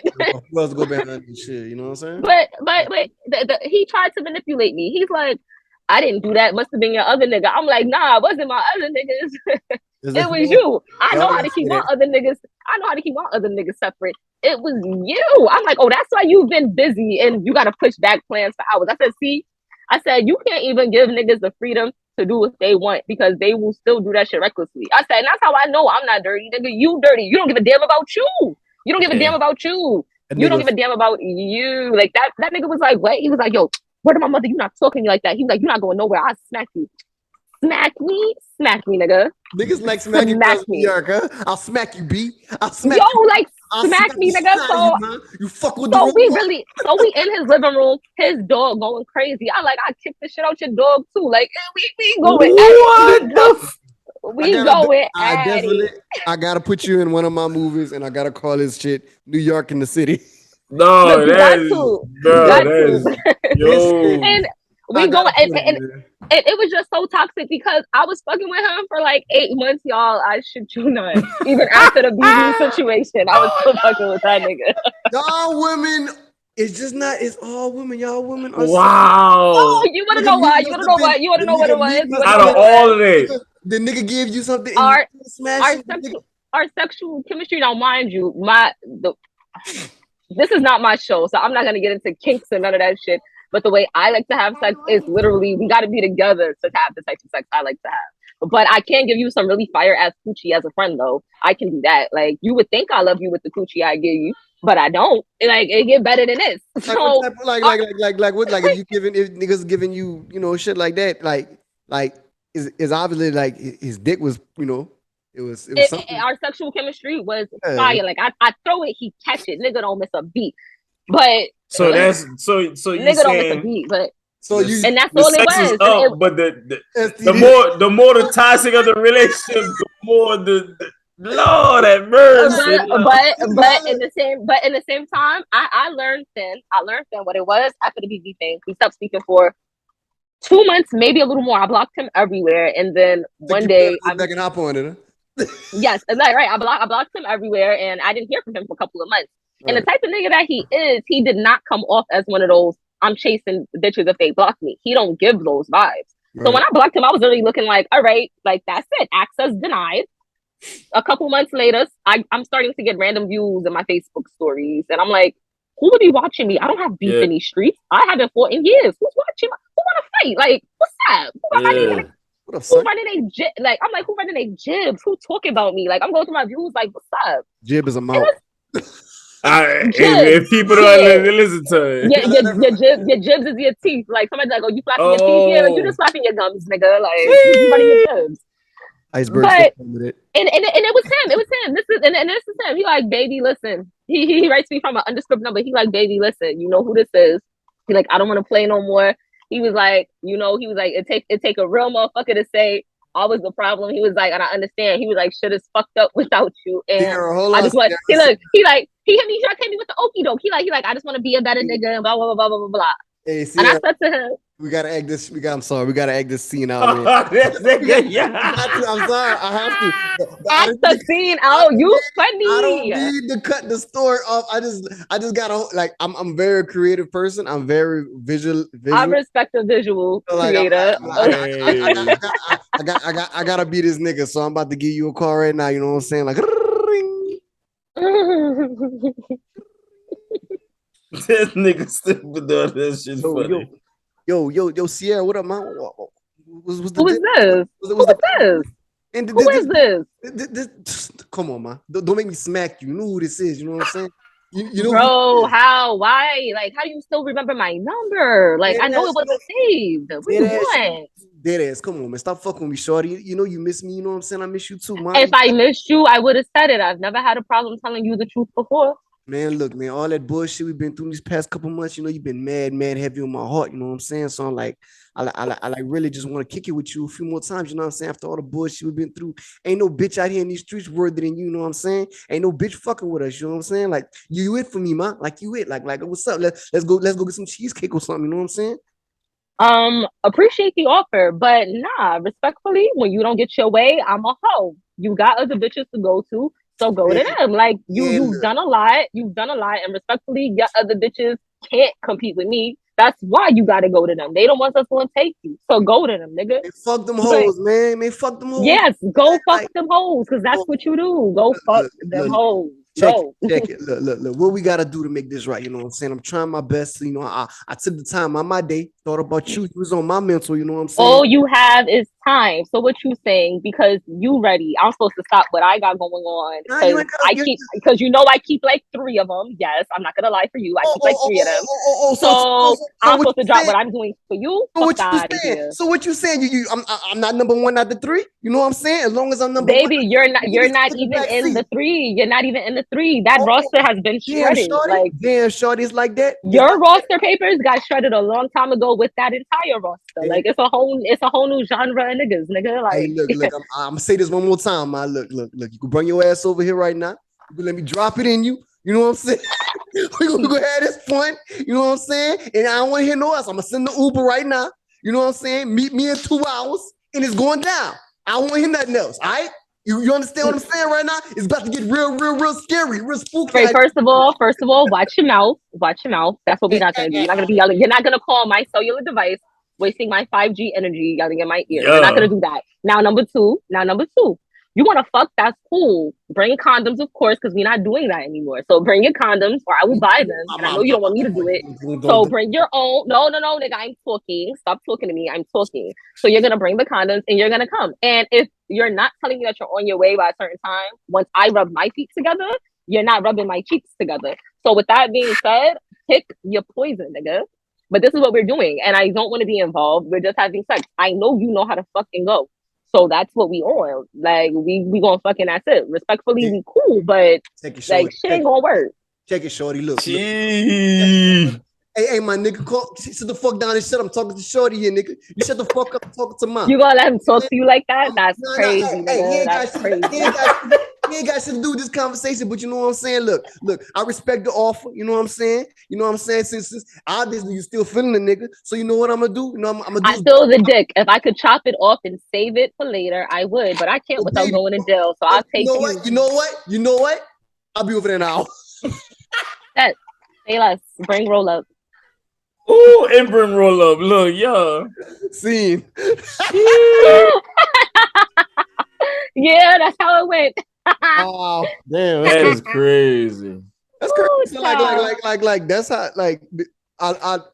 who else go behind this shit? You know what I'm saying? But he tried to manipulate me. He's like, I didn't do that. Must have been your other nigga. I'm like, nah, it wasn't my other niggas. It was you. I know how to keep my other niggas. I know how to keep my other niggas separate. It was you. I'm like, oh, that's why you've been busy and you got to push back plans for hours. I said, see, you can't even give niggas the freedom to do what they want because they will still do that shit recklessly. I said, and that's how I know I'm not dirty, nigga. You dirty. You don't give a damn about you. You don't give a damn about you. You don't give a damn about you. Like that nigga was like, what? He was like, yo, word of my mother, you not talking to me like that. He was like, you're not going nowhere. I'll smack you. Smack me, nigga. Niggas like smacking me, York, huh? I'll smack you, B. I'll smack you. You. Like smack me, nigga. So you fuck with so we in his living room, his dog going crazy. I kick the shit out your dog too. Like we going at it. I gotta put you in one of my movies and I gotta call this shit New York in the City. No, yo. And we going and it was just so toxic because I was fucking with him for like 8 months, y'all. I shit you not. Even after the BB situation, I was still fucking with that nigga. Y'all women, it's just not. It's all women. Y'all women are. Wow. Oh, you want to know why? You want to know what? You want to know what it was? Out of all of it, the nigga gave you something. Our sexual chemistry. Now, mind you, this is not my show, so I'm not gonna get into kinks and none of that shit. But the way I like to have sex is literally we got to be together to have the type of sex I like to have. But I can't give you some really fire ass coochie as a friend though. I can do that. Like you would think I love you with the coochie I give you, but I don't. Like it get better than this. So like what? Like if niggas giving you shit like that, like is obviously like his dick was it was something. Our sexual chemistry was fire. Like I throw it, he catch it. Nigga don't miss a beat. But so that's so you nigga don't miss a beat, but and that's all it was. Up, but the more the toxic of the relationship, the more the Lord have mercy. But in the same time, I learned then what it was after the BB thing. We stopped speaking for 2 months, maybe a little more. I blocked him everywhere, and then one day I can hop on it. Yes, right. I blocked him everywhere, and I didn't hear from him for a couple of months. And the type of nigga that he is, he did not come off as one of those, I'm chasing bitches if they block me. He don't give those vibes. Right. So when I blocked him, I was really looking like, all right, like that's it. Access denied. A couple months later, I'm starting to get random views in my Facebook stories. And I'm like, who would be watching me? I don't have beef in these streets. I haven't fought in years. Who's watching? Who want to fight? Like, what's up? Who running a jib? Like, I'm like, who running a jibs? Who talking about me? Like, I'm going through my views. Like, what's up? Jib is a mouth. If people don't listen to it. Your jibs is your teeth. Like somebody like, oh, you flapping your teeth? Yeah, like you just flapping your gums, nigga. Like you running your jibs. Iceberg. But and it was him. It was him. This is him. He like, baby, listen. He writes me from an undescript number. He like, baby, listen. You know who this is? He like, I don't want to play no more. He was like, it take a real motherfucker to say I was the problem. He was like, and I understand. He was like, shit is fucked up without you. And I just want he hit me. He tried to hit me with the okie doke. He like, I just want to be a better nigga. And blah blah blah blah blah blah. Hey, and I said to him, we gotta act this. I'm sorry. We gotta act this scene out. Man. I'm sorry. I have to act the scene out. You funny. I don't need to cut the story off. I just gotta like. I'm very creative person. I'm very visual. I respect the visual creator. I gotta be this nigga. So I'm about to give you a call right now. You know what I'm saying? Like. This nigga stupid doing this shit funny. Yo, Sierra, what up, man? Was the Who is this? was Who the is this? and Who is this? come on, man. Don't make me smack you. You know who this is. You know what I'm saying? You know who Bro, how? Why? Like, how do you still remember my number? Like, I know it wasn't saved. What dead you ass. doing? Dead ass. Come on, man. Stop fucking with me, shorty. You know you miss me. You know what I'm saying? I miss you too, man. If I missed you, I would have said it. I've never had a problem telling you the truth before. Man, look, man, all that bullshit we've been through these past couple months, you know, you've been mad heavy on my heart, you know what I'm saying? So I'm like, I like really just want to kick it with you a few more times, you know what I'm saying? After all the bullshit we've been through, ain't no bitch out here in these streets worthy than you know what I'm saying? Ain't no bitch fucking with us, you know what I'm saying? Like you it for me, man. Like you it, like what's up? Let's go get some cheesecake or something, you know what I'm saying? Appreciate the offer, but nah, respectfully, when you don't get your way, I'm a hoe. You got other bitches to go to, so go to them. Like you've done a lot, and respectfully, your other bitches can't compete with me. That's why you gotta go to them. They don't want us to take you, so go to them, nigga. Man, fuck them hoes, man. Man, fuck them hoes. Yes, go fuck Like, them hoes, because that's what you do. Go fuck them hoes. check Go. it. Look. What we gotta do to make this right? You know what I'm saying? I'm trying my best. You know, I took the time on my day, thought about you. You was on my mental. You know what I'm saying? All you have is time. So what you saying? Because you ready? I'm supposed to stop what I got going on Nah, you because ain't because you know I keep like 3 of them. Yes, I'm not gonna lie for you. I keep like 3 of them. So I'm what supposed to you drop saying? what I'm doing for you. So Fuck what you out of saying? here. So what you saying? I'm not number one out the 3. You know what I'm saying? As long as I'm number one, Baby, you're not you even back in seat. the 3. You're not even in the 3. That roster has been shredded. Like Damn, shorty, it's like that. It's your like roster papers got shredded a long time ago with that entire roster. that. Like it's a whole new genre of niggas, nigga. Hey, Like look. I'm gonna say this one more time, man. Look. You can bring your ass over here right now. You can let me drop it in you. You know what I'm saying? we gonna go have this fun. You know what I'm saying? And I don't want to hear no else. I'm gonna send the Uber right now. You know what I'm saying? Meet me in 2 hours, and it's going down. I don't want to hear nothing else. All right? You understand what I'm saying right now? It's about to get real scary, real spooky. Right, first of all, watch your mouth. Watch your mouth. That's what we're not gonna do. You're not gonna be yelling. You're not gonna call my cellular device, wasting my 5G energy yelling in my ear. You're not Yeah. gonna do that. Now, number two. You wanna fuck? That's cool. Bring condoms, of course, because we're not doing that anymore. So bring your condoms, or I will buy them. And I know you don't want me to do it. So bring your own. No, nigga. I'm talking. Stop talking to me. I'm talking. So you're gonna bring the condoms and you're gonna come. And if you're not telling me that you're on your way by a certain time, once I rub my feet together, you're not rubbing my cheeks together. So with that being said, pick your poison, nigga. But this is what we're doing, and I don't want to be involved. We're just having sex. I know you know how to fucking go. So that's what we on. Like we gonna fucking that's it. Respectfully, we cool, but like shit ain't gonna work. Check it, shorty. Look. Gee. Hey, my nigga, sit the fuck down and shit. I'm talking to shorty here, nigga. You shut the fuck up and talking to mom. You gonna let him talk to you like that? That's crazy, nigga. Hey, That's crazy. he ain't got shit to do with this conversation, but you know what I'm saying? Look, I respect the offer. You know what I'm saying? Since obviously you still feeling the nigga. So you know what I'm gonna do? You know I'm gonna do. I feel the dick. If I could chop it off and save it for later, I would, but I can't without going to jail. So I'll take you. You know what? I'll be over there now. That say less. Bring roll up. Ooh, and bring roll up. Look, yeah. Scene. Yeah, that's how it went. Oh, damn. That is crazy. That's crazy. Like that's how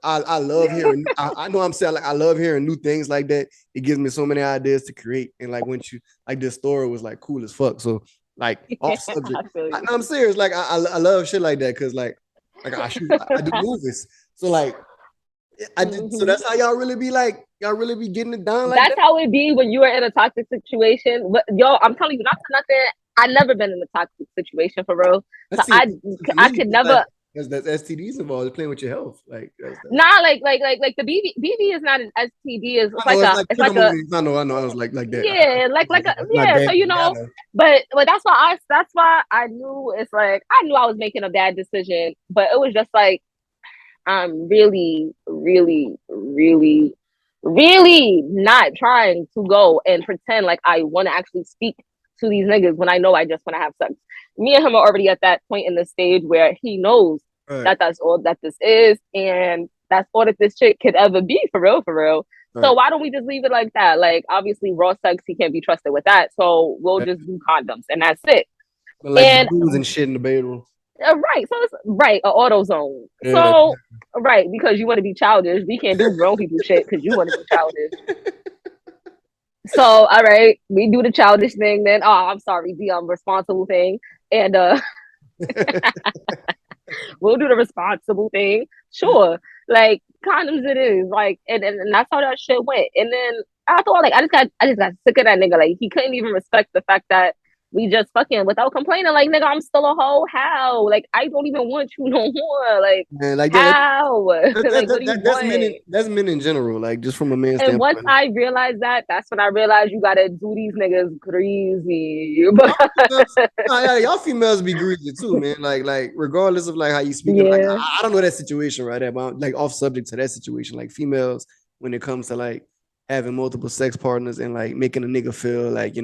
I love hearing. I know I'm saying like I love hearing new things like that. It gives me so many ideas to create. And like when you like this story was like cool as fuck. So like off subject. I'm serious. Like I love shit like that because like I do movies. So like so that's how y'all really be like, y'all really be getting it down like that's how it be when you are in a toxic situation. But yo, I'm telling you, not for nothing. I've never been in a toxic situation for real. So I could never. That's STDs involved. It's playing with your health. Like that's nah, like the BB is not an STD. It's like a. I know. I was like that. Yeah, yeah. So you know, but that's why I knew it's like I knew I was making a bad decision, but it was just like I'm really, really, really, really not trying to go and pretend like I want to actually speak to these niggas when I know I just want to have sex. Me and him are already at that point in the stage where he knows that that's all that this is, and that's all that this chick could ever be for real. Right. So why don't we just leave it like that? Like obviously raw sex, he can't be trusted with that, so we'll just do condoms and that's it. But like and shit in the bedroom. Right. So it's right, an auto zone. Yeah. So right, because you want to be childish. We can't do grown people shit because you want to be childish. So all right, we do the childish thing then. Oh, I'm sorry, the responsible thing. And we'll do the responsible thing. Sure. Like condoms it is. Like and that's how that shit went. And then I thought like I just got sick of that nigga. Like he couldn't even respect the fact that we just fucking without complaining. Like nigga, I'm still a hoe. How? Like I don't even want you no more. Like Man, like how? Like what do you want? that's men in general. Like just from a man's And once standpoint. I realized that, that's when I realized you gotta do these niggas crazy. Y'all females be greasy too, man. Like regardless of like how you speak. Like Yeah. I don't know that situation right there, but I'm, like off subject to that situation. Like females, when it comes to like having multiple sex partners and like making a nigga feel like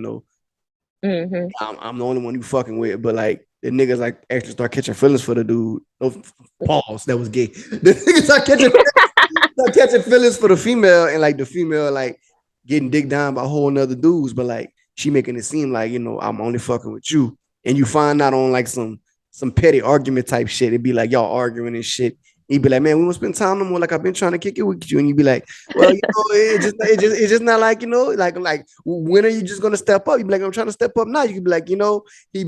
Mm-hmm. I'm the only one you fucking with, but like the niggas like actually start catching feelings for the dude. No pause, that was gay. The niggas start catching feelings for the female, and like the female like getting digged down by whole nother dudes, but like she making it seem like I'm only fucking with you, and you find out on like some petty argument type shit. It'd be like y'all arguing and shit. He'd be like, man, we won't spend time no more. Like I've been trying to kick it with you, and you'd be like, well, it's just not like like when are you just gonna step up? You'd be like, I'm trying to step up now. You could be like, he'd be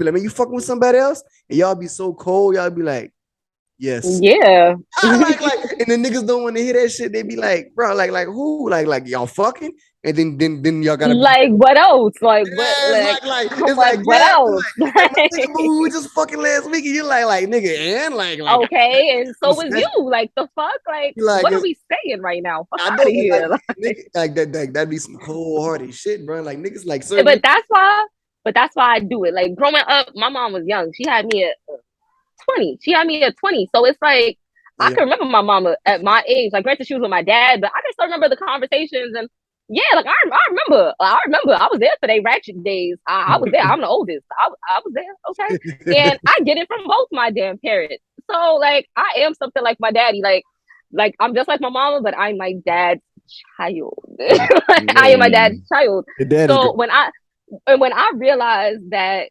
like, man, you fucking with somebody else, and y'all be so cold. Y'all be like, yes, Yeah. like, and the niggas don't want to hear that shit. They be like, bro, like who, like y'all fucking, and then y'all gotta like what else? Like what? it's Like it's like what yeah, else? like my nigga, but we were just fucking last week, and you're like nigga, and like Okay, and so was you. Like the fuck? Like what are we saying right now? Fuck I out know, of here. nigga, like that'd be some cold hearted shit, bro. Like niggas, like But that's why I do it. Like growing up, my mom was young. She had me at 20. She had me at 20. So it's like I can remember my mama at my age. Like granted, she was with my dad, but I can still remember the conversations and yeah, like I remember. I was there for their ratchet days. I was there. I'm the oldest. I was there. Okay, and I get it from both my damn parents. So like I am something like my daddy. Like I'm just like my mama, but I'm my dad's child. I am my dad's child. So when I realized that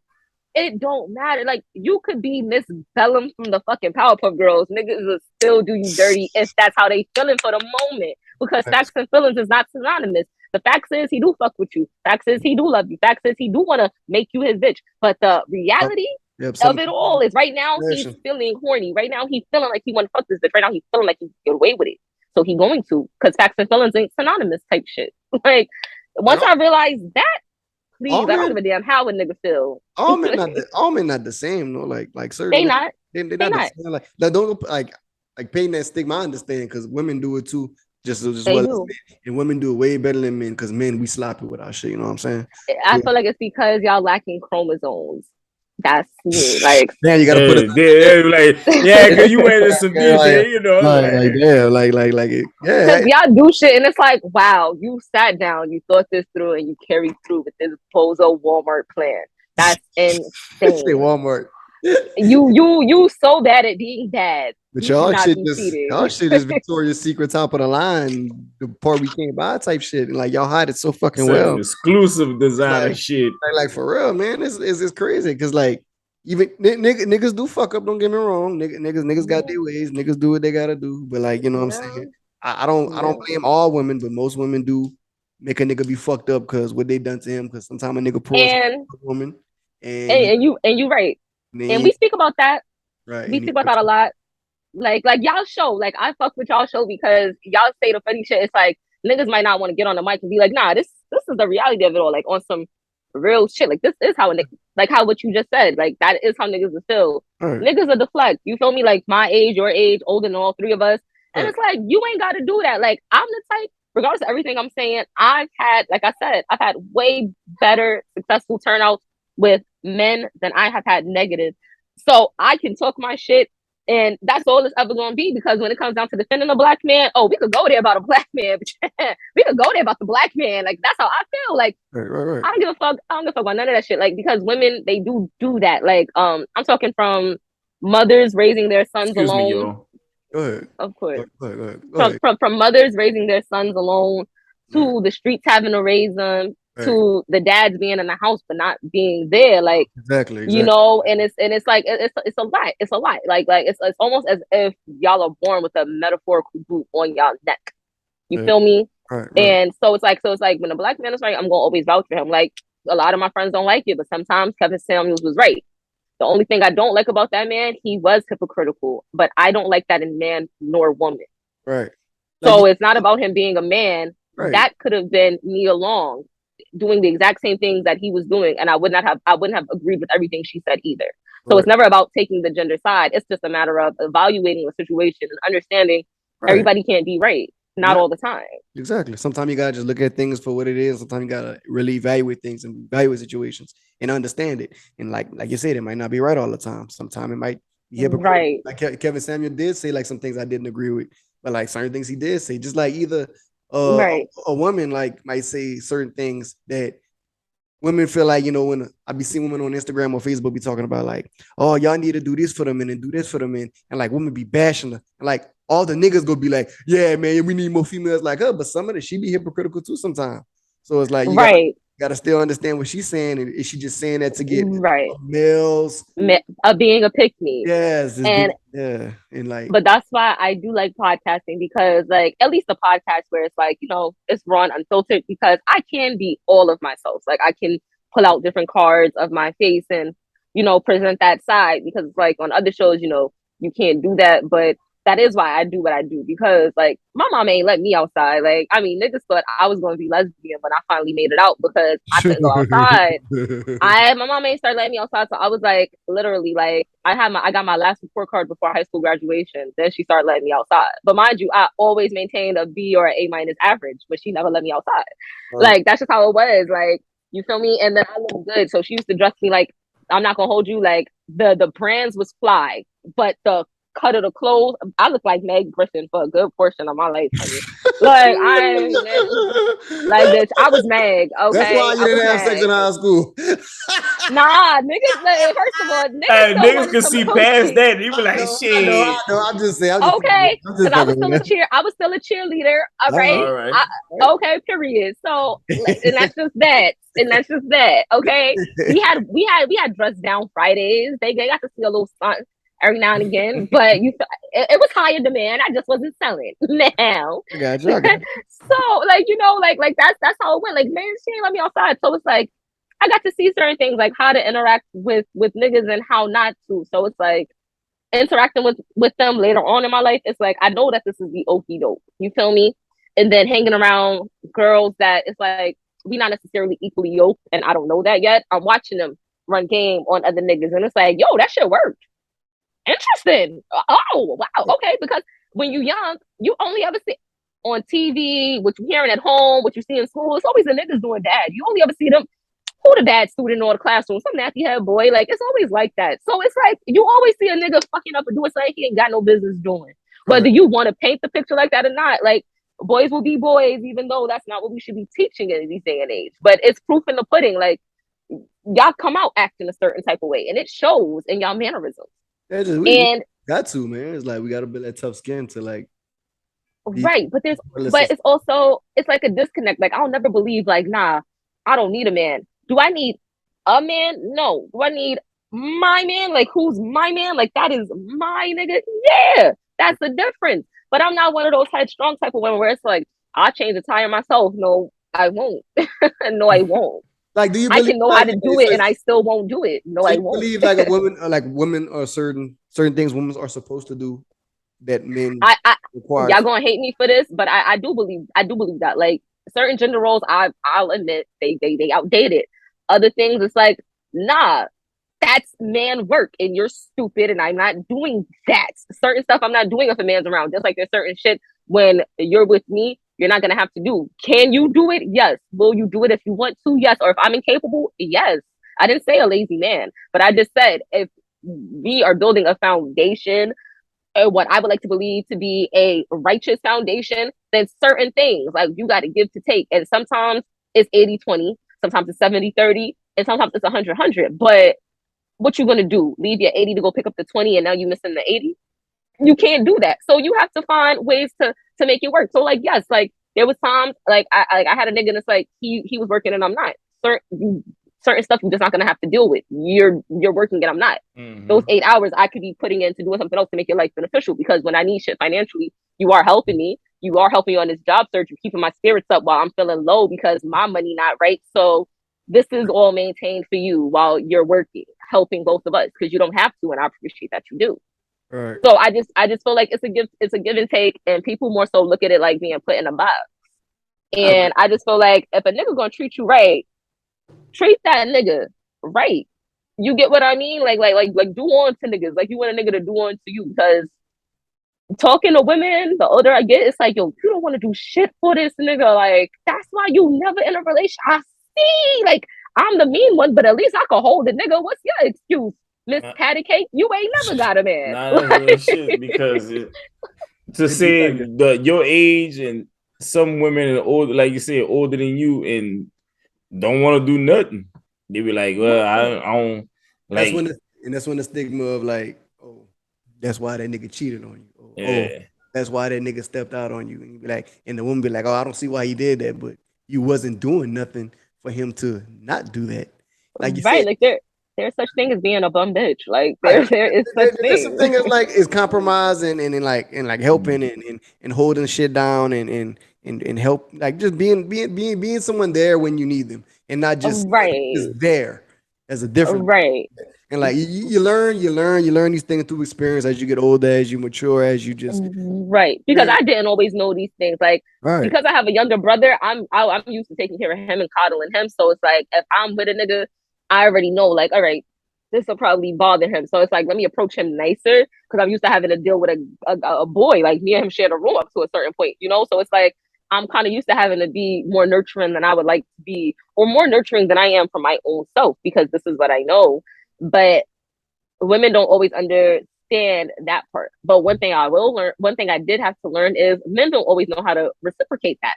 it don't matter. Like you could be Miss Bellum from the fucking Powerpuff Girls. Niggas will still do you dirty if that's how they feeling for the moment. Because facts and feelings is not synonymous. The facts is he do fuck with you. Facts is he do love you. Facts is he do want to make you his bitch. But the reality of it all is right now he's feeling horny. Right now he's feeling like he want to fuck this bitch. Right now he's feeling like he can get away with it. So he going to, because facts and feelings ain't synonymous type shit. Like once I realized that, please, I don't give a damn how a nigga feel. All men not the same, no. Like certain they not. They're not the same. Like don't like painting that stigma. I understand because women do it too. Just well as men. And women do it way better than men because men we sloppy with our shit. You know what I'm saying? I feel like it's because y'all lacking chromosomes. That's me. Like, man, you gotta put it because you went into some deep shit, because y'all do shit, and it's like, wow, you sat down, you thought this through, and you carried through with this Bozo Walmart plan. That's insane. Say Walmart. You so bad at being bad. But y'all shit is Victoria's Secret top of the line, the part we can't buy type shit. And like y'all hide it so fucking well. Exclusive designer shit. Like for real, man. It's crazy. Cause like even niggas do fuck up, don't get me wrong. Niggas got their ways, niggas do what they gotta do. But like, you know what I'm saying? I don't blame all women, but most women do make a nigga be fucked up because what they done to him. Cause sometimes a nigga pulls a woman. And you right. And we speak about that. Right. We speak about that a lot. Like y'all show, like I fuck with y'all show because y'all say the funny shit. It's like niggas might not want to get on the mic and be like, nah, this is the reality of it all. Like on some real shit. Like this is how like how what you just said. Like that is how niggas is feel. Right. Niggas are deflect. You feel me? Like my age, your age, older than all three of us. And it's like you ain't got to do that. Like I'm the type, regardless of everything I'm saying, I've had way better successful turnouts with men than I have had negative. So I can talk my shit. And that's all it's ever going to be because when it comes down to defending a black man, we could go there about a black man. We could go there about the black man. Like, that's how I feel. Like, right. I don't give a fuck. I don't give a fuck about none of that shit. Like, because women, they do that. Like, I'm talking from mothers raising their sons alone. Go ahead. Of course. Go ahead. From mothers raising their sons alone to the streets having to raise them to the dads being in the house but not being there. Like, exactly. you know, and it's like it's a lot. It's a lot. Like it's almost as if y'all are born with a metaphorical boot on y'all neck. You feel me? Right. And so it's like when a black man is right, I'm gonna always vouch for him. Like, a lot of my friends don't like it, but sometimes Kevin Samuels was right. The only thing I don't like about that man, he was hypocritical, but I don't like that in man nor woman. Right. So it's not about him being a man. Right. That could have been me along, doing the exact same things that he was doing, and I wouldn't have agreed with everything she said either. So it's never about taking the gender side. It's just a matter of evaluating a situation and understanding everybody can't be right, not all the time. Exactly. Sometimes you gotta just look at things for what it is. Sometimes you gotta really evaluate things and evaluate situations and understand it. And like you said, it might not be right all the time. Sometimes it might be hypocritical. Right. Like Kevin Samuel did say like some things I didn't agree with, but like certain things he did say, just like either a woman like might say certain things that women feel like, you know, when I be seeing women on Instagram or Facebook be talking about like, oh, y'all need to do this for the men and do this for the men, and like women be bashing her, and like all the niggas go be like, yeah, man, we need more females like her, but some of it she be hypocritical too sometimes. So it's like you gotta still understand what she's saying, and is she just saying that to get males being a pick me? Yes, and and like, but that's why I do like podcasting, because like at least a podcast where it's like, you know, it's raw and unfiltered, because I can be all of myself. Like, I can pull out different cards of my face and, you know, present that side, because like on other shows, you know, you can't do that. But that is why I do what I do, because like my mom ain't let me outside. Like, I mean, niggas thought I was going to be lesbian when I finally made it out, because I couldn't go outside. My mom ain't started letting me outside, so I was like, literally, like I got my last report card before high school graduation. Then she started letting me outside. But mind you, I always maintained a B or an A- average, but she never let me outside. Like, that's just how it was. Like, you feel me? And then I look good, so she used to dress me like, I'm not gonna hold you, like the brands was fly, but the cut of the clothes, I look like Meg Griffin for a good portion of my life. Like, bitch, I was Meg. Okay, that's why you didn't have sex in high school. Nah, niggas. Like, first of all, niggas can see past that. You be like, shit. No, I'm just saying. Okay, because I was still a cheerleader. All right. Okay, period. So, and that's just that. Okay, we had dress down Fridays. They got to see a little stunt every now and again, but it was higher demand. I just wasn't selling now. I got you. So, like, you know, like that's how it went. Like, man, she ain't let me outside. So it's like, I got to see certain things, like how to interact with niggas and how not to. So it's like, interacting with them later on in my life, it's like, I know that this is the okie doke. You feel me? And then hanging around girls that it's like, we not necessarily equally yoked, and I don't know that yet. I'm watching them run game on other niggas, and it's like, yo, that shit worked. Interesting. Oh, wow. Okay, because when you young, you only ever see on TV, what you hearing at home, what you see in school, it's always the niggas doing that. You only ever see them, who the bad student or the classroom, some nappy head boy. Like, it's always like that. So it's like, you always see a nigga fucking up and doing something he ain't got no business doing. Whether you want to paint the picture like that or not, like, boys will be boys, even though that's not what we should be teaching in these day and age. But it's proof in the pudding. Like, y'all come out acting a certain type of way, and it shows in y'all mannerisms. We got to, man. It's like, we got to build that tough skin to like. Right, but it's also, it's like a disconnect. Like, I'll never believe, like, nah, I don't need a man. Do I need a man? No. Do I need my man? Like, who's my man? Like, that is my nigga. Yeah, that's the difference. But I'm not one of those headstrong type of women where it's like, I'll change the tire myself. No, I won't. No, I won't. Like, do you I can know how to do it, and I still won't do it. No, I won't. Believe like a woman, or like women, or certain things women are supposed to do that men require. Y'all gonna hate me for this, but I do believe that, like, certain gender roles, I'll admit they outdated. Other things, it's like, nah, that's man work, and you're stupid, and I'm not doing that. Certain stuff I'm not doing if a man's around. Just like there's certain shit when you're with me, you're not gonna have to do. Can you do it? Yes. Will you do it if you want to? Yes. Or if I'm incapable? Yes. I didn't say a lazy man, but I just said, if we are building a foundation, what I would like to believe to be a righteous foundation, then certain things, like, you got to give to take. And sometimes it's 80-20, sometimes it's 70-30, and sometimes it's 100-100. But what you going to do? Leave your 80 to go pick up the 20, and now you missing the 80? You can't do that. So you have to find ways to make it work. So, like, yes, like, there was times like I had a nigga that's like he was working and I'm not. Certain stuff you're just not gonna have to deal with. You're working and I'm not. Those 8 hours I could be putting into doing something else to make your life beneficial, because when I need shit financially, you are helping me. You are helping me on this job search. You're keeping my spirits up while I'm feeling low because my money not right. So this is all maintained for you while you're working, helping both of us, because you don't have to, and I appreciate that you do. Right. So I just feel like it's a give and take, and people more so look at it like being put in a box. And I just feel like if a nigga gonna treat you right, treat that nigga right. You get what I mean? Like do on to niggas. Like you want a nigga to do on to you, because talking to women, the older I get, it's like, yo, you don't want to do shit for this nigga. Like, that's why you never in a relationship. I see. Like, I'm the mean one, but at least I can hold the nigga. What's your excuse, Miss Patty Cake? You ain't never got a man. Nah, that's real shit, because to say your age, and some women are older, like you said, older than you, and don't want to do nothing. They be like, well, I don't like. That's when the stigma of like, oh, that's why that nigga cheated on you. Yeah. Oh, that's why that nigga stepped out on you. And you be like, and the woman be like, oh, I don't see why he did that, but you wasn't doing nothing for him to not do that. Like you right, said, like there's such thing as being a bum bitch. Like there is such thing. Thing is like is compromise and helping and holding shit down and help, like just being someone there when you need them, and not just there as a different right. And like you learn these things through experience as you get older, as you mature, as you just right. Because I didn't always know these things. Like because I have a younger brother, I'm used to taking care of him and coddling him. So it's like if I'm with a nigga, I already know, like, all right, this will probably bother him. So it's like, let me approach him nicer, because I'm used to having to deal with a boy. Like me and him shared a room up to a certain point, you know? So it's like, I'm kind of used to having to be more nurturing than I would like to be, or more nurturing than I am for my own self, because this is what I know. But women don't always understand that part. But one thing I did have to learn is men don't always know how to reciprocate that.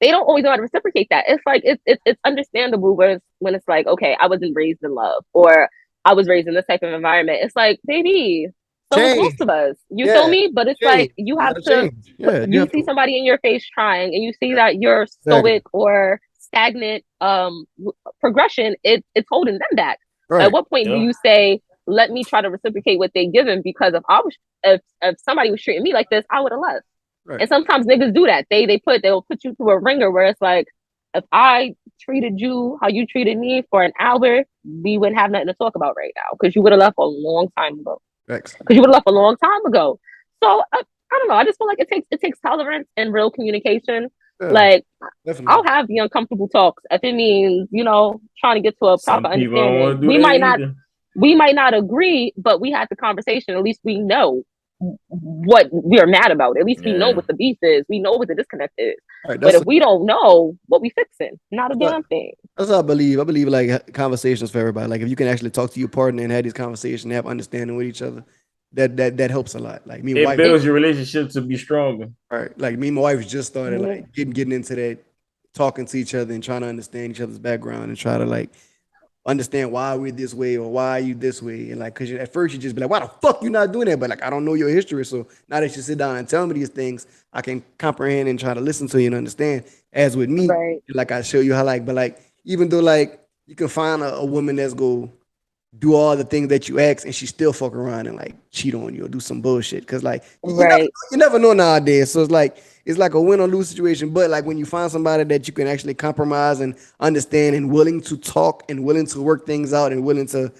They don't always know how to reciprocate that. It's like it's understandable when it's like, okay, I wasn't raised in love, or I was raised in this type of environment. It's like, baby, so was most of us. You feel me? But it's like you have to. You see somebody in your face trying, and you see that you're stoic or stagnant progression. It's holding them back. Right. At what point do you say, let me try to reciprocate what they given? Because if somebody was treating me like this, I would have left. Right. And sometimes niggas do that. They'll put you through a ringer where it's like, if I treated you how you treated me for an hour, we wouldn't have nothing to talk about right now, because you would have left a long time ago. Because you would have left a long time ago. So I don't know. I just feel like it takes tolerance and real communication. Yeah, like definitely. I'll have the uncomfortable talks if it means, trying to get to a proper understanding. We might not agree, but we had the conversation. At least we know what we are mad about. At least we know what the beef is. We know what the disconnect is. Right, but if we don't know, what we fixing? Not a damn thing. That's what I believe. I believe like conversations for everybody. Like if you can actually talk to your partner and have these conversations, have understanding with each other, that helps a lot. Like it builds your relationship to be stronger. Right. Like me and my wife just started like getting into that, talking to each other and trying to understand each other's background and try to like understand why we're this way or why are you this way. And like, cause at first you just be like, why the fuck you not doing that? But like, I don't know your history. So now that you sit down and tell me these things, I can comprehend and try to listen to you and understand. As with me, like I show you how but like, even though like you can find a woman that's go do all the things that you ask and she still fuck around and like cheat on you or do some bullshit. Cause like, you never know nowadays. So it's like a win or lose situation. But like when you find somebody that you can actually compromise and understand and willing to talk and willing to work things out and willing to at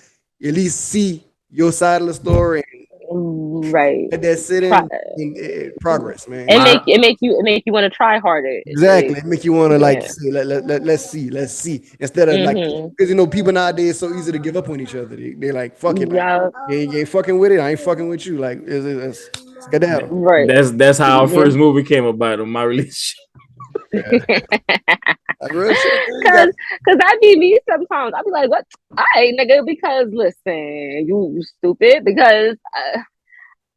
least see your side of the story and that's sitting in progress, man. It make you want to try harder. Exactly. It make you want to like say, let's see. Instead of like, because people nowadays so easy to give up on each other. They like, fuck it. Like, you ain't fucking with it. I ain't fucking with you. Like it's skedaddle. Right. That's how our first movie came about in my relationship. Cause that be me sometimes. I be like, what? All right, nigga, because listen, you stupid. Because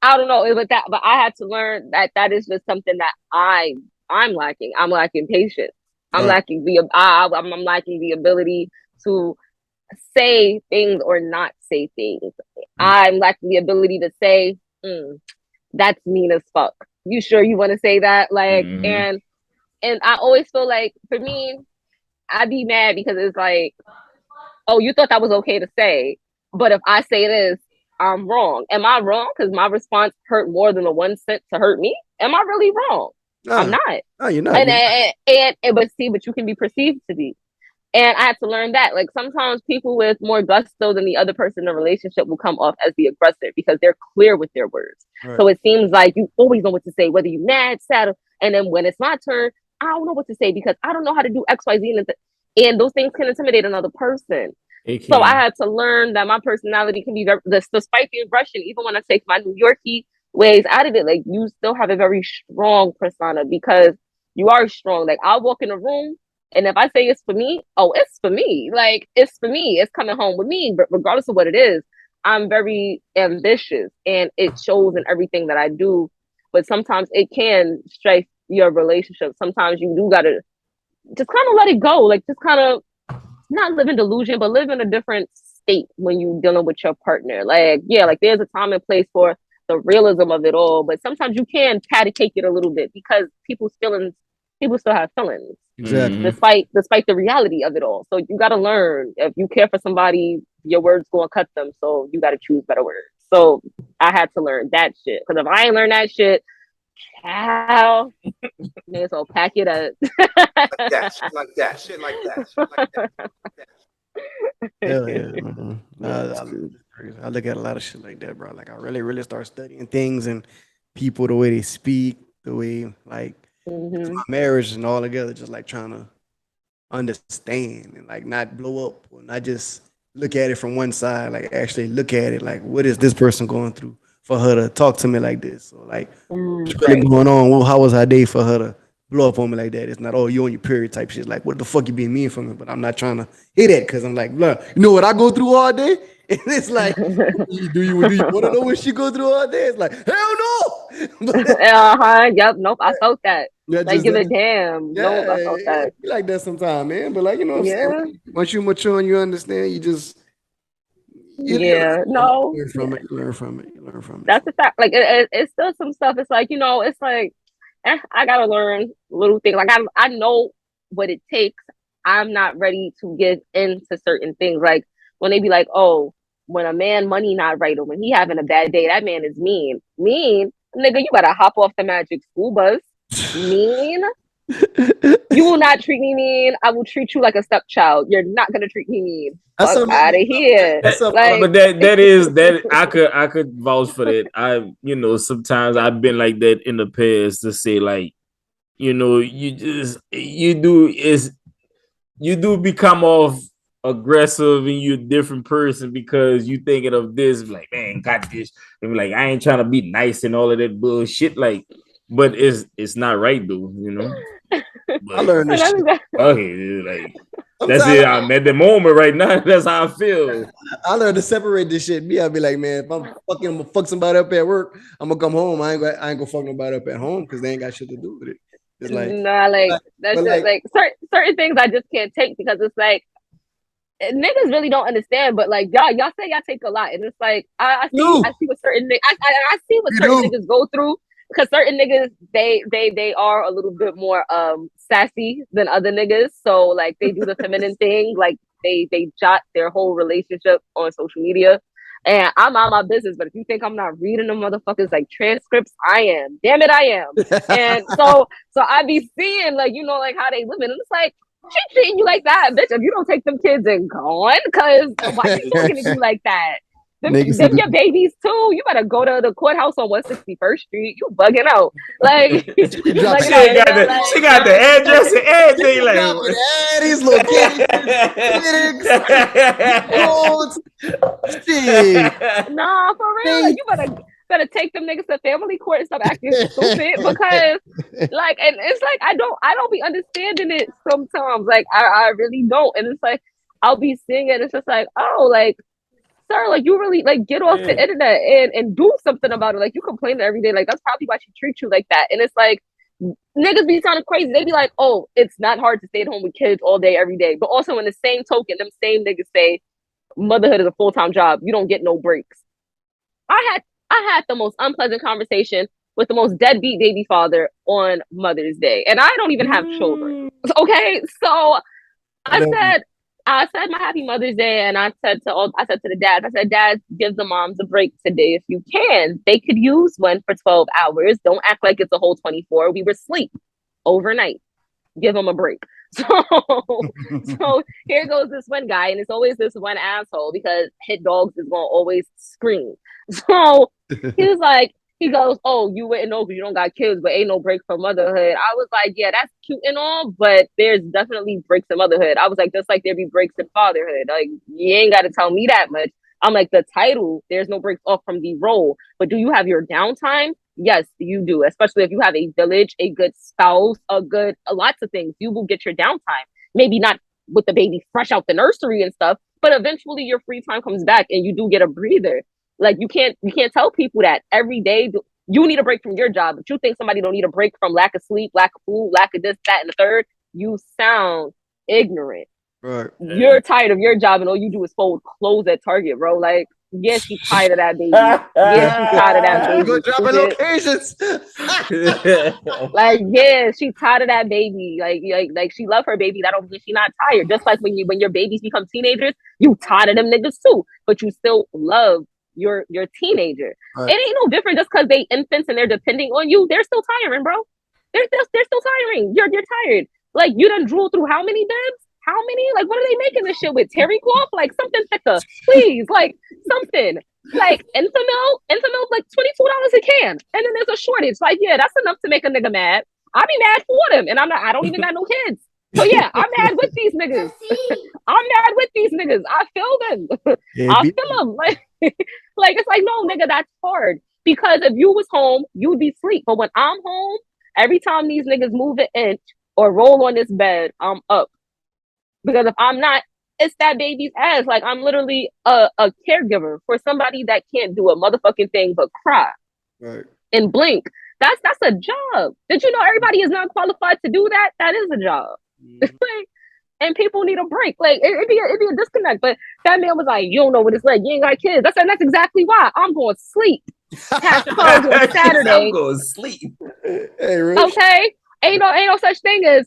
I don't know with that, but I had to learn that is just something that I'm lacking. I'm lacking patience. I'm lacking I'm lacking the ability to say things or not say things. I'm lacking the ability to say, that's mean as fuck. You sure you want to say that? Like, and And I always feel like, for me, I'd be mad because it's like, oh, you thought that was okay to say, but if I say this, I'm wrong. Am I wrong? Because my response hurt more than the 1 cent to hurt me. Am I really wrong? I'm not. No, you're not. But you can be perceived to be. And I had to learn that. Like, sometimes people with more gusto than the other person in a relationship will come off as the aggressor because they're clear with their words. Right. So it seems like you always know what to say, whether you're mad, sad, and then when it's my turn, I don't know what to say because I don't know how to do X, Y, Z, and those things can intimidate another person. So I had to learn that my personality can be despite the aggression, even when I take my New Yorkie ways out of it, like, you still have a very strong persona because you are strong. Like, I'll walk in a room, and if I say it's for me, oh, it's for me. Like, it's for me. It's coming home with me. But regardless of what it is, I'm very ambitious, and it shows in everything that I do. But sometimes it can strafe your relationship. Sometimes you do gotta just kind of let it go. Like, just kind of not live in delusion, but live in a different state when you're dealing with your partner. Like, yeah, like, there's a time and place for the realism of it all, but sometimes you can patty cake it a little bit because people still have feelings. Exactly. Despite the reality of it all. So you got to learn, if you care for somebody, your words going to cut them. So you got to choose better words. So I had to learn that shit. Because if I ain't learn that shit, how may as well pack it up. Shit like that. Hell yeah, man. I look at a lot of shit like that, bro. Like, I really start studying things and people, the way they speak, the way, like, my marriage and all together, just like trying to understand and like not blow up or not just look at it from one side, like actually look at it like, what is this person going through for her to talk to me like this? Or like, what's really going on? Well, how was her day for her to blow up on me like that? It's not, oh, you on your period type shit. Like, what the fuck you being mean for me? But I'm not trying to hear that because I'm like, look, you know what I go through all day? And it's like, do you want to know what she go through all day? It's like, hell no. Yep. Nope. I felt that. Yeah, like, give a damn. Yeah, nope. I felt that. Be like that sometimes, man. But like, you know what I'm saying? Once you mature and you understand, you just learn from it. That's the fact. Like, it's still some stuff. It's like, it's like, I gotta learn little things. Like, I know what it takes. I'm not ready to get into certain things. Like, when they be like, oh, when a man money not right, or when he having a bad day, that man is mean. Mean? Nigga, you better hop off the magic school bus. Mean? You will not treat me mean. I will treat you like a stepchild. You're not gonna treat me mean. Fuck out of here. But that I could vouch for that. Sometimes I've been like that in the past to say, like, you do become off aggressive and you're a different person because you thinking of this, like, man, got this. And like, I ain't trying to be nice and all of that bullshit. Like, but it's not right though, But, I learned this shit. Okay, like, that's it. I'm at the moment right now. That's how I feel. I learned to separate this shit. I'll be like, man, if I'm gonna fuck somebody up at work, I'm gonna come home. I ain't gonna fuck nobody up at home because they ain't got shit to do with it. It's like, that's just like certain things I just can't take because it's like, niggas really don't understand, but like, y'all say y'all take a lot, and it's like, I see what certain niggas go through. Because certain niggas, they are a little bit more sassy than other niggas. So like, they do the feminine thing. Like, they jot their whole relationship on social media. And I'm out my business. But if you think I'm not reading them motherfuckers like transcripts, I am. Damn it, I am. And so I be seeing, like, like how they living. And it's like, she treating you like that, bitch. If you don't take them kids and gone, because why you talking to you like that? Them your babies too. You better go to the courthouse on 161st Street. You bugging out. Like, she got the address and everything. Like, these little kids. Nah, for real. Like, you better take them niggas to family court and stop acting stupid because, like, and it's like, I don't be understanding it sometimes. Like, I really don't. And it's like, I'll be seeing it. And it's just like, oh, like, sir, like, you really, like, get off the internet and do something about it. Like, you complain every day. Like, that's probably why she treats you like that. And it's like, niggas be sounding crazy. They be like, oh, it's not hard to stay at home with kids all day, every day. But also, in the same token, them same niggas say motherhood is a full-time job. You don't get no breaks. I had the most unpleasant conversation with the most deadbeat baby father on Mother's Day, and I don't even have children. Okay, so I said my happy Mother's Day, and I said to the dads, I said, Dad, give the moms a break today if you can. They could use one for 12 hours. Don't act like it's a whole 24. We were asleep overnight. Give them a break. So here goes this one guy, and it's always this one asshole because hit dogs is gonna always scream. So he goes, oh, you wouldn't know because you don't got kids, but ain't no break for motherhood. I was like, yeah, that's cute and all, but there's definitely breaks in motherhood. I was like, just like there be breaks in fatherhood. Like, you ain't got to tell me that much. I'm like, the title, there's no breaks off from the role, but do you have your downtime? Yes, you do. Especially if you have a village, a good spouse, lots of things. You will get your downtime. Maybe not with the baby fresh out the nursery and stuff, but eventually your free time comes back and you do get a breather. Like you can't tell people that every day you need a break from your job, but you think somebody don't need a break from lack of sleep, lack of food, lack of this, that, and the third. You sound ignorant. Right. You're tired of your job and all you do is fold clothes at Target, bro. Like, yes, she's tired of that baby. Yeah, she's tired of that baby. Good dropping locations. Like, yeah, she's tired of that baby. Like she love her baby. That don't mean she not tired. Just like when your babies become teenagers, you tired of them niggas too, but you still love your teenager. Right. It ain't no different just because they infants and they're depending on you. They're still tiring, bro. They're still tiring. You're tired. Like you done drool through how many beds? How many? Like, what are they making this shit with? Terry cloth? Like, something thicker. Please, like, something. Like, Enfamil, like, $22 a can. And then there's a shortage. Like, yeah, that's enough to make a nigga mad. I be mad for them. And I don't even got no kids. So, yeah, I'm mad with these niggas. I'm mad with these niggas. I feel them. Yeah, I feel them. Like, it's like, no, nigga, that's hard. Because if you was home, you'd be asleep. But when I'm home, every time these niggas move an inch or roll on this bed, I'm up. Because if I'm not, it's that baby's ass. Like I'm literally a caregiver for somebody that can't do a motherfucking thing but cry and blink. That's a job. Did you know everybody is not qualified to do that? That is a job. Like, and people need a break. Like it'd be a disconnect. But that man was like, you don't know what it's like. You ain't got kids. I said that's exactly why I'm going to sleep. Catch the calls on Saturday. I'm going to sleep. Hey, Rich. Okay, ain't no such thing as.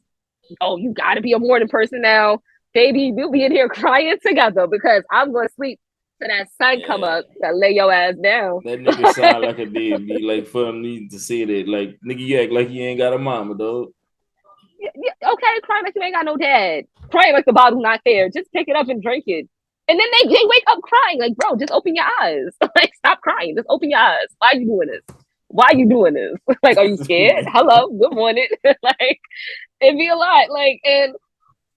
Oh, you gotta be a morning person now. Baby, we'll be in here crying together because I'm gonna sleep till that sun come up and lay your ass down. That nigga sound like a deadbeat. Like for him needing to say that. Like nigga, you act like you ain't got a mama, dog. Yeah, okay, crying like you ain't got no dad. Crying like the bottle not there. Just pick it up and drink it. And then they wake up crying. Like, bro, just open your eyes. Like, stop crying. Just open your eyes. Why are you doing this? Why are you doing this? Like, are you scared? Hello, good morning. Like, it'd be a lot. Like, and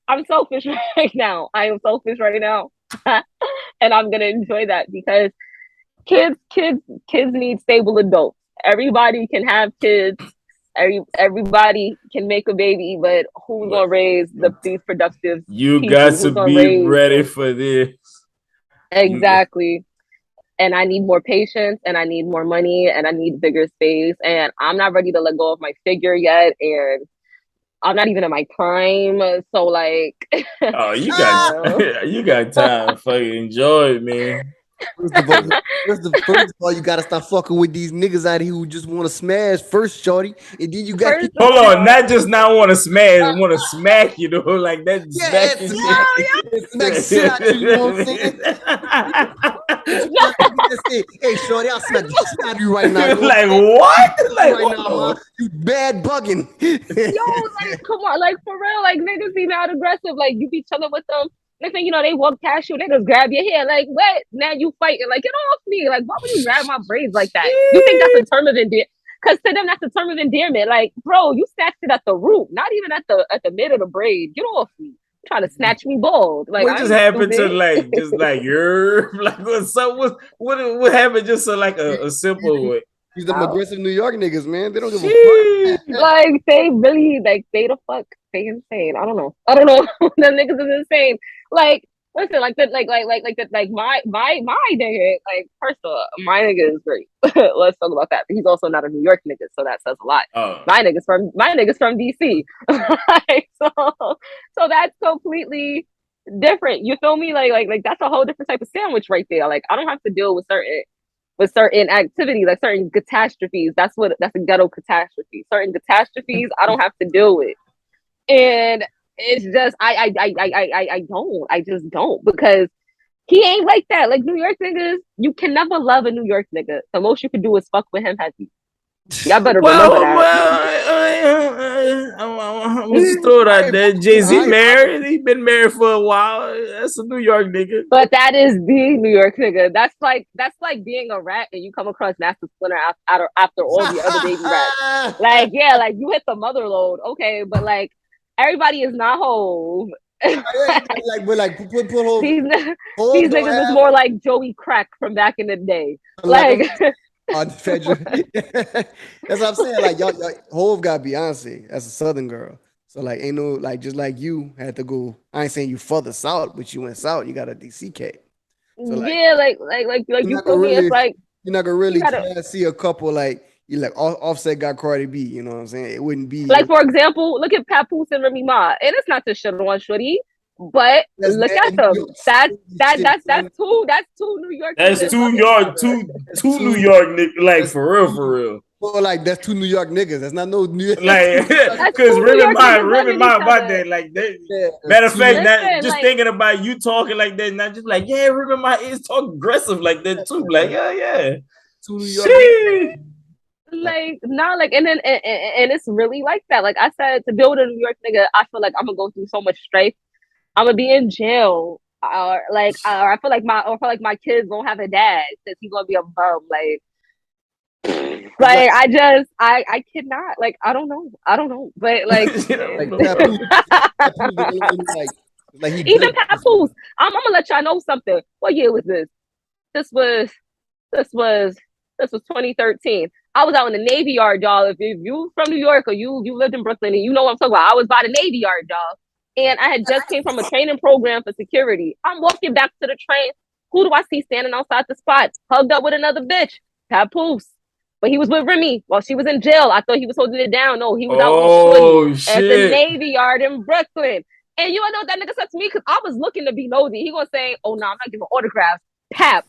I'm selfish right now. I am selfish right now. And I'm gonna enjoy that because kids need stable adults. Everybody can have kids. Everybody can make a baby, but who's gonna raise these productive you people? got to be ready for this. Exactly. And I need more patience and I need more money and I need bigger space. And I'm not ready to let go of my figure yet. And I'm not even in my prime. So like oh, you got time. Fucking enjoy it, man. First of all, you gotta stop fucking with these niggas out here who just want to smash first, shorty, and then you got hold on, not just not want to smash, want to smack you, though, like that. Smack shit out of you, you know what I'm saying? Hey, shorty, I'll smack the shit out of you right now. Like what? Like right now, you bad bugging. Yo, like come on, like for real, like niggas be mad aggressive, like you be chilling with them. Next thing you know, they walk past you, they just grab your hair. Like, what? Now you fighting. Like, get off me. Like, why would you grab my braids like that? You think that's a term of endearment? Because to them, that's a term of endearment. Like, bro, you snatched it at the root, not even at the mid of the braid. Get off me. You're trying to snatch me bald. Like, what just happened to like, just like, you're like, what happened just so like a simple way? These them aggressive New York niggas, man. They don't give a fuck. Like, they really, like, they the fuck. They insane. I don't know. The niggas is insane. Like, listen, like that, like my nigga, like first of all, my nigga is great. Let's talk about that. He's also not a New York nigga, so that says a lot. Oh. My nigga's from DC. Like, so that's completely different. You feel me? Like that's a whole different type of sandwich right there. Like I don't have to deal with certain with certain activities, like certain catastrophes. That's a ghetto catastrophe. Certain catastrophes I don't have to deal with. And it's just I just don't, because he ain't like that. Like New York niggas, you can never love a New York nigga. The most you can do is fuck with him heavy. Y'all better remember that. I'm just throw it out there. Jay-Z married. He been married for a while. That's a New York nigga. But that is the New York nigga. That's like being a rat and you come across Master Splinter after all the other baby rats. Like, yeah, like you hit the mother load, okay, but like everybody is not Hove. Like, but like put Hove. These niggas is more like Joey Crack from back in the day. Like on Frederick. That's what I'm saying. Like y'all Hove got Beyonce. That's a Southern girl. So like ain't no like just like you had to go. I ain't saying you further south, but you went south. You got a DCK. So like, yeah, like you feel me? It's like you're not gonna really try to see a couple like you like Offset got Cardi B. You know what I'm saying? It wouldn't be like for example, look at Papoose and Remy Ma, and it's not to shit on Shorty. But look at them. That's two New York. That's two New York niggas. Like for real. Well, like that's two New York niggas. That's not no New York. Like because Remy Ma about that. Like that. Yeah. Matter of fact, just like, thinking about you talking like that, not just like Remy Ma is talking aggressive like that too. Like yeah. Two New York. Like and then and it's really like that. Like I said, to build a New York nigga, I feel like I'm gonna go through so much strife. I'm gonna be in jail, or I feel like my kids won't have a dad since he's gonna be a bum. Like I cannot. Like I don't know, but like, even Papoose. I'm gonna let y'all know something. What year was this? This was 2013. I was out in the Navy Yard, y'all. If you from New York or you lived in Brooklyn and you know what I'm talking about, I was by the Navy Yard, y'all. And I had just came from a training program for security. I'm walking back to the train. Who do I see standing outside the spot? Hugged up with another bitch. Papoose. But he was with Remy while she was in jail. I thought he was holding it down. No, he was out with Shorty at the Navy Yard in Brooklyn. And you know what that nigga said to me? Because I was looking to be nosy. He gonna say, oh, no, I'm not giving autographs. Pap.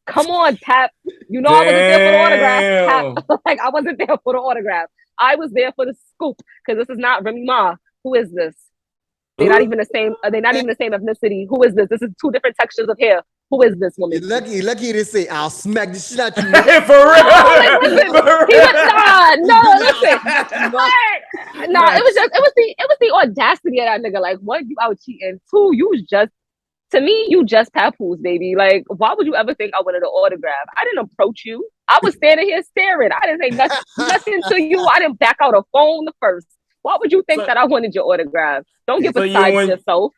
Come on, Pap. You know I wasn't there for the autograph. Pap. Like, I wasn't there for the autograph. I was there for the scoop. Because this is not Remy Ma. Who is this? They're not even the same. They're not even the same ethnicity. Who is this? This is two different textures of hair. Who is this woman? Lucky to say, I'll smack the shit out you. For real. It was the audacity of that nigga. Like, one, you out cheating. Two, you just Papoose, baby. Like, why would you ever think I wanted an autograph? I didn't approach you. I was standing here staring. I didn't say nothing to you. I didn't back out a phone first. Why would you think that I wanted your autograph? Don't get beside yourself.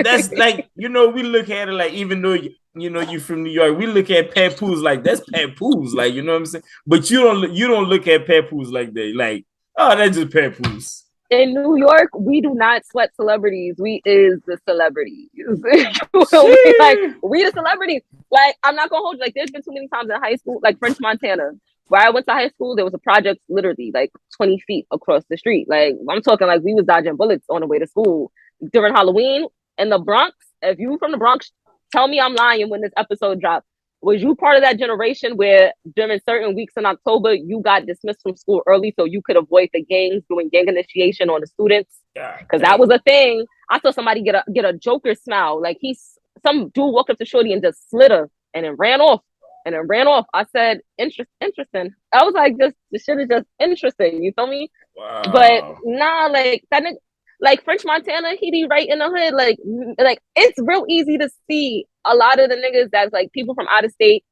That's like, we look at it like, even though you from New York, we look at Papoose like that's Papoose, like, you know what I'm saying? But you don't look at Papoose like that, like, oh, that's just Papoose. In New York, we do not sweat celebrities. We is the celebrities. Like, we the celebrities. Like, I'm not gonna hold you. Like, there's been too many times in high school, like French Montana. Where I went to high school, there was a project literally like 20 feet across the street. Like, I'm talking like we was dodging bullets on the way to school during Halloween in the Bronx. If you from the Bronx, tell me I'm lying when this episode dropped. Was you part of that generation where during certain weeks in October, you got dismissed from school early so you could avoid the gangs doing gang initiation on the students? Because that was a thing. I saw somebody get a Joker smile. Like, some dude walked up to Shorty and just slid her and then ran off. I said, interesting. I was like, this shit is just interesting. You feel me? Wow. But nah, like that nigga, like French Montana, he be right in the hood. Like it's real easy to see a lot of the niggas that's like people from out of state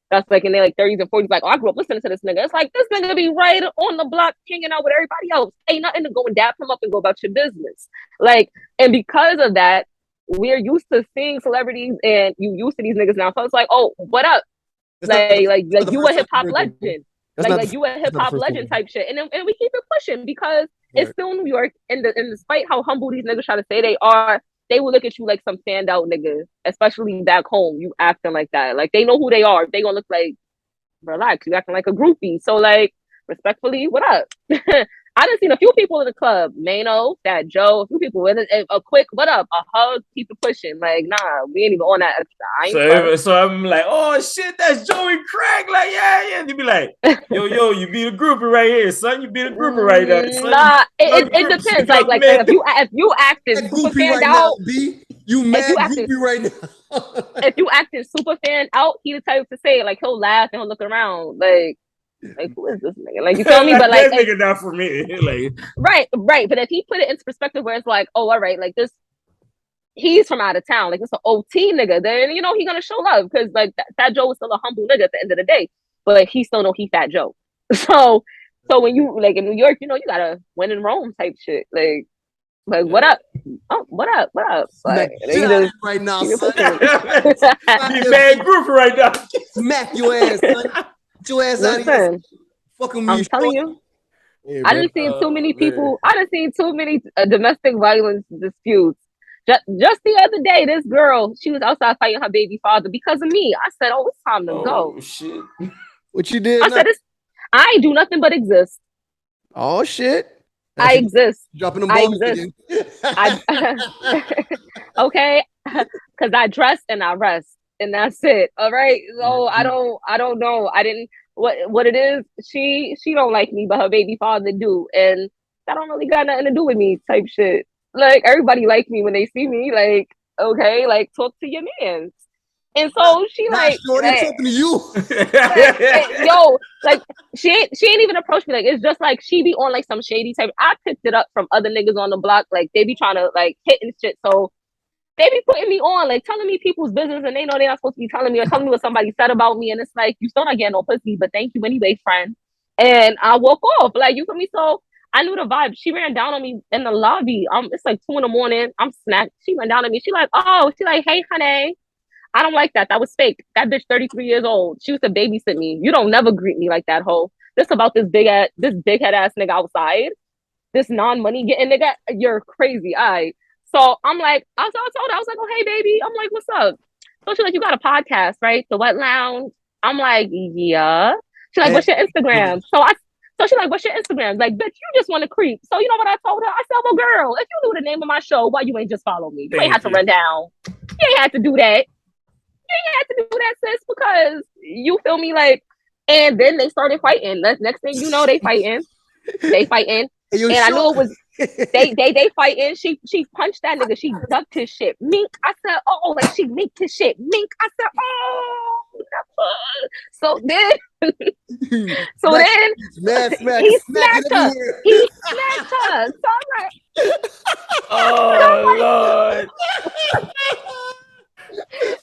that's like in their like 30s and 40s. Like, oh, I grew up listening to this nigga. It's like this nigga be right on the block hanging out with everybody else. Ain't nothing to go and dap him up and go about your business. Like, and because of that, we're used to seeing celebrities and you used to these niggas now. So it's like, oh, what up? Like you a hip hop legend, like you a hip hop legend type shit, and we keep it pushing because it's still New York, and despite how humble these niggas try to say they are, they will look at you like some standout nigga, especially back home. You acting like that, like they know who they are. They gonna look like, relax, you acting like a groupie. So like, respectfully, what up? I done seen a few people in the club. Mano, Fat Joe, a few people with a quick what up, a hug, keep it pushing. Like, nah, we ain't even on that extra. I ain't So I'm like, oh shit, that's Joey Craig. Like, yeah. You be like, yo, you be the grouper right here, son. You be the grouper right now, son. Nah, it depends. Like if you acting super fanned out, B, you mad groupie right now. If you acting super fan out, he the type to say it. Like he'll laugh and he'll look around. Like who is this nigga? Like you feel me? Like, but like that nigga not for me. Like right. But if he put it into perspective where it's like, oh, all right, like this, he's from out of town. Like it's an OT nigga. Then he gonna show love because like Fat Joe was still a humble nigga at the end of the day. But he still know he Fat Joe. So when you like in New York, you gotta win in Rome type shit. Like what up? Oh, what up? Like, right now, son. You bad group right now. Smack your ass, son. Get your ass out of here. Fucking me. I'm telling you. Yeah, I done seen too many people. I done seen too many domestic violence disputes. Just the other day, this girl, she was outside fighting her baby father because of me. I said, "Oh, it's time to go." Oh shit! What you did? I said, "I ain't do nothing but exist." Oh shit! I exist. Dropping them I bombs exist. again. Okay, because I dress and I rest, and that's it. All right. So I don't know. I didn't. What it is? She don't like me, but her baby father do, and that don't really got nothing to do with me. Type shit. Like everybody like me when they see me. Like okay, like talk to your man. And so she like, talking to you. Yo, like she ain't even approached me. Like it's just like she be on like some shady type. I picked it up from other niggas on the block. Like they be trying to like hit and shit. So they be putting me on, like telling me people's business, and they know they're not supposed to be telling me or telling me what somebody said about me. And it's like you still not getting no pussy, but thank you anyway, friend. And I walk off. Like you feel me? So I knew the vibe. She ran down on me in the lobby. It's like 2 a.m. I'm snapped. She went down on me. She like, hey, honey. I don't like that. That was fake. That bitch 33 years old. She used to babysit me. You don't never greet me like that, hoe. This about this big head ass nigga outside. This non-money getting nigga. You're crazy. So I'm like, I told her, I was like, oh hey baby. I'm like, what's up? So she's like, you got a podcast, right? The Wet Lounge. I'm like, yeah. She's like, what's your Instagram? So she's like, what's your Instagram? Like, bitch, you just want to creep. So you know what I told her? I said, well, girl, if you knew the name of my show, why you ain't just follow me? You ain't have to run down. You ain't have to do that. You had to do that, sis, because you feel me, like, and then they started fighting. Next thing you know, they fighting. And I knew it was they fighting. She punched that nigga. She ducked his shit. Mink. I said, oh, like she minked his shit. Mink. I said, oh. So then, he smacked her. He smacked her. So I'm like, oh Lord.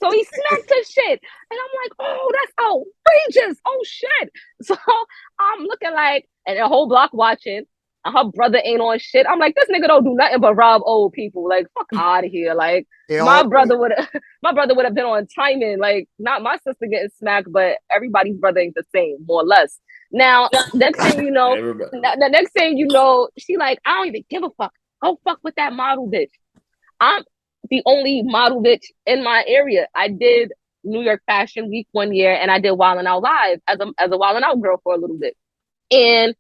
So he smacked his shit. And I'm like, oh, that's outrageous. Oh, shit. So I'm looking like, and the whole block watching, and her brother ain't on shit. I'm like, this nigga don't do nothing but rob old people. Like, fuck out of here. Like, my brother would have been on timing. Like, not my sister getting smacked, but everybody's brother ain't the same, more or less. Now, next thing you know, the next thing you know, she like, I don't even give a fuck. Go fuck with that model bitch. I'm the only model bitch in my area. I did New York Fashion Week one year, and I did Wildin' Out Live as a Wildin' Out girl for a little bit. And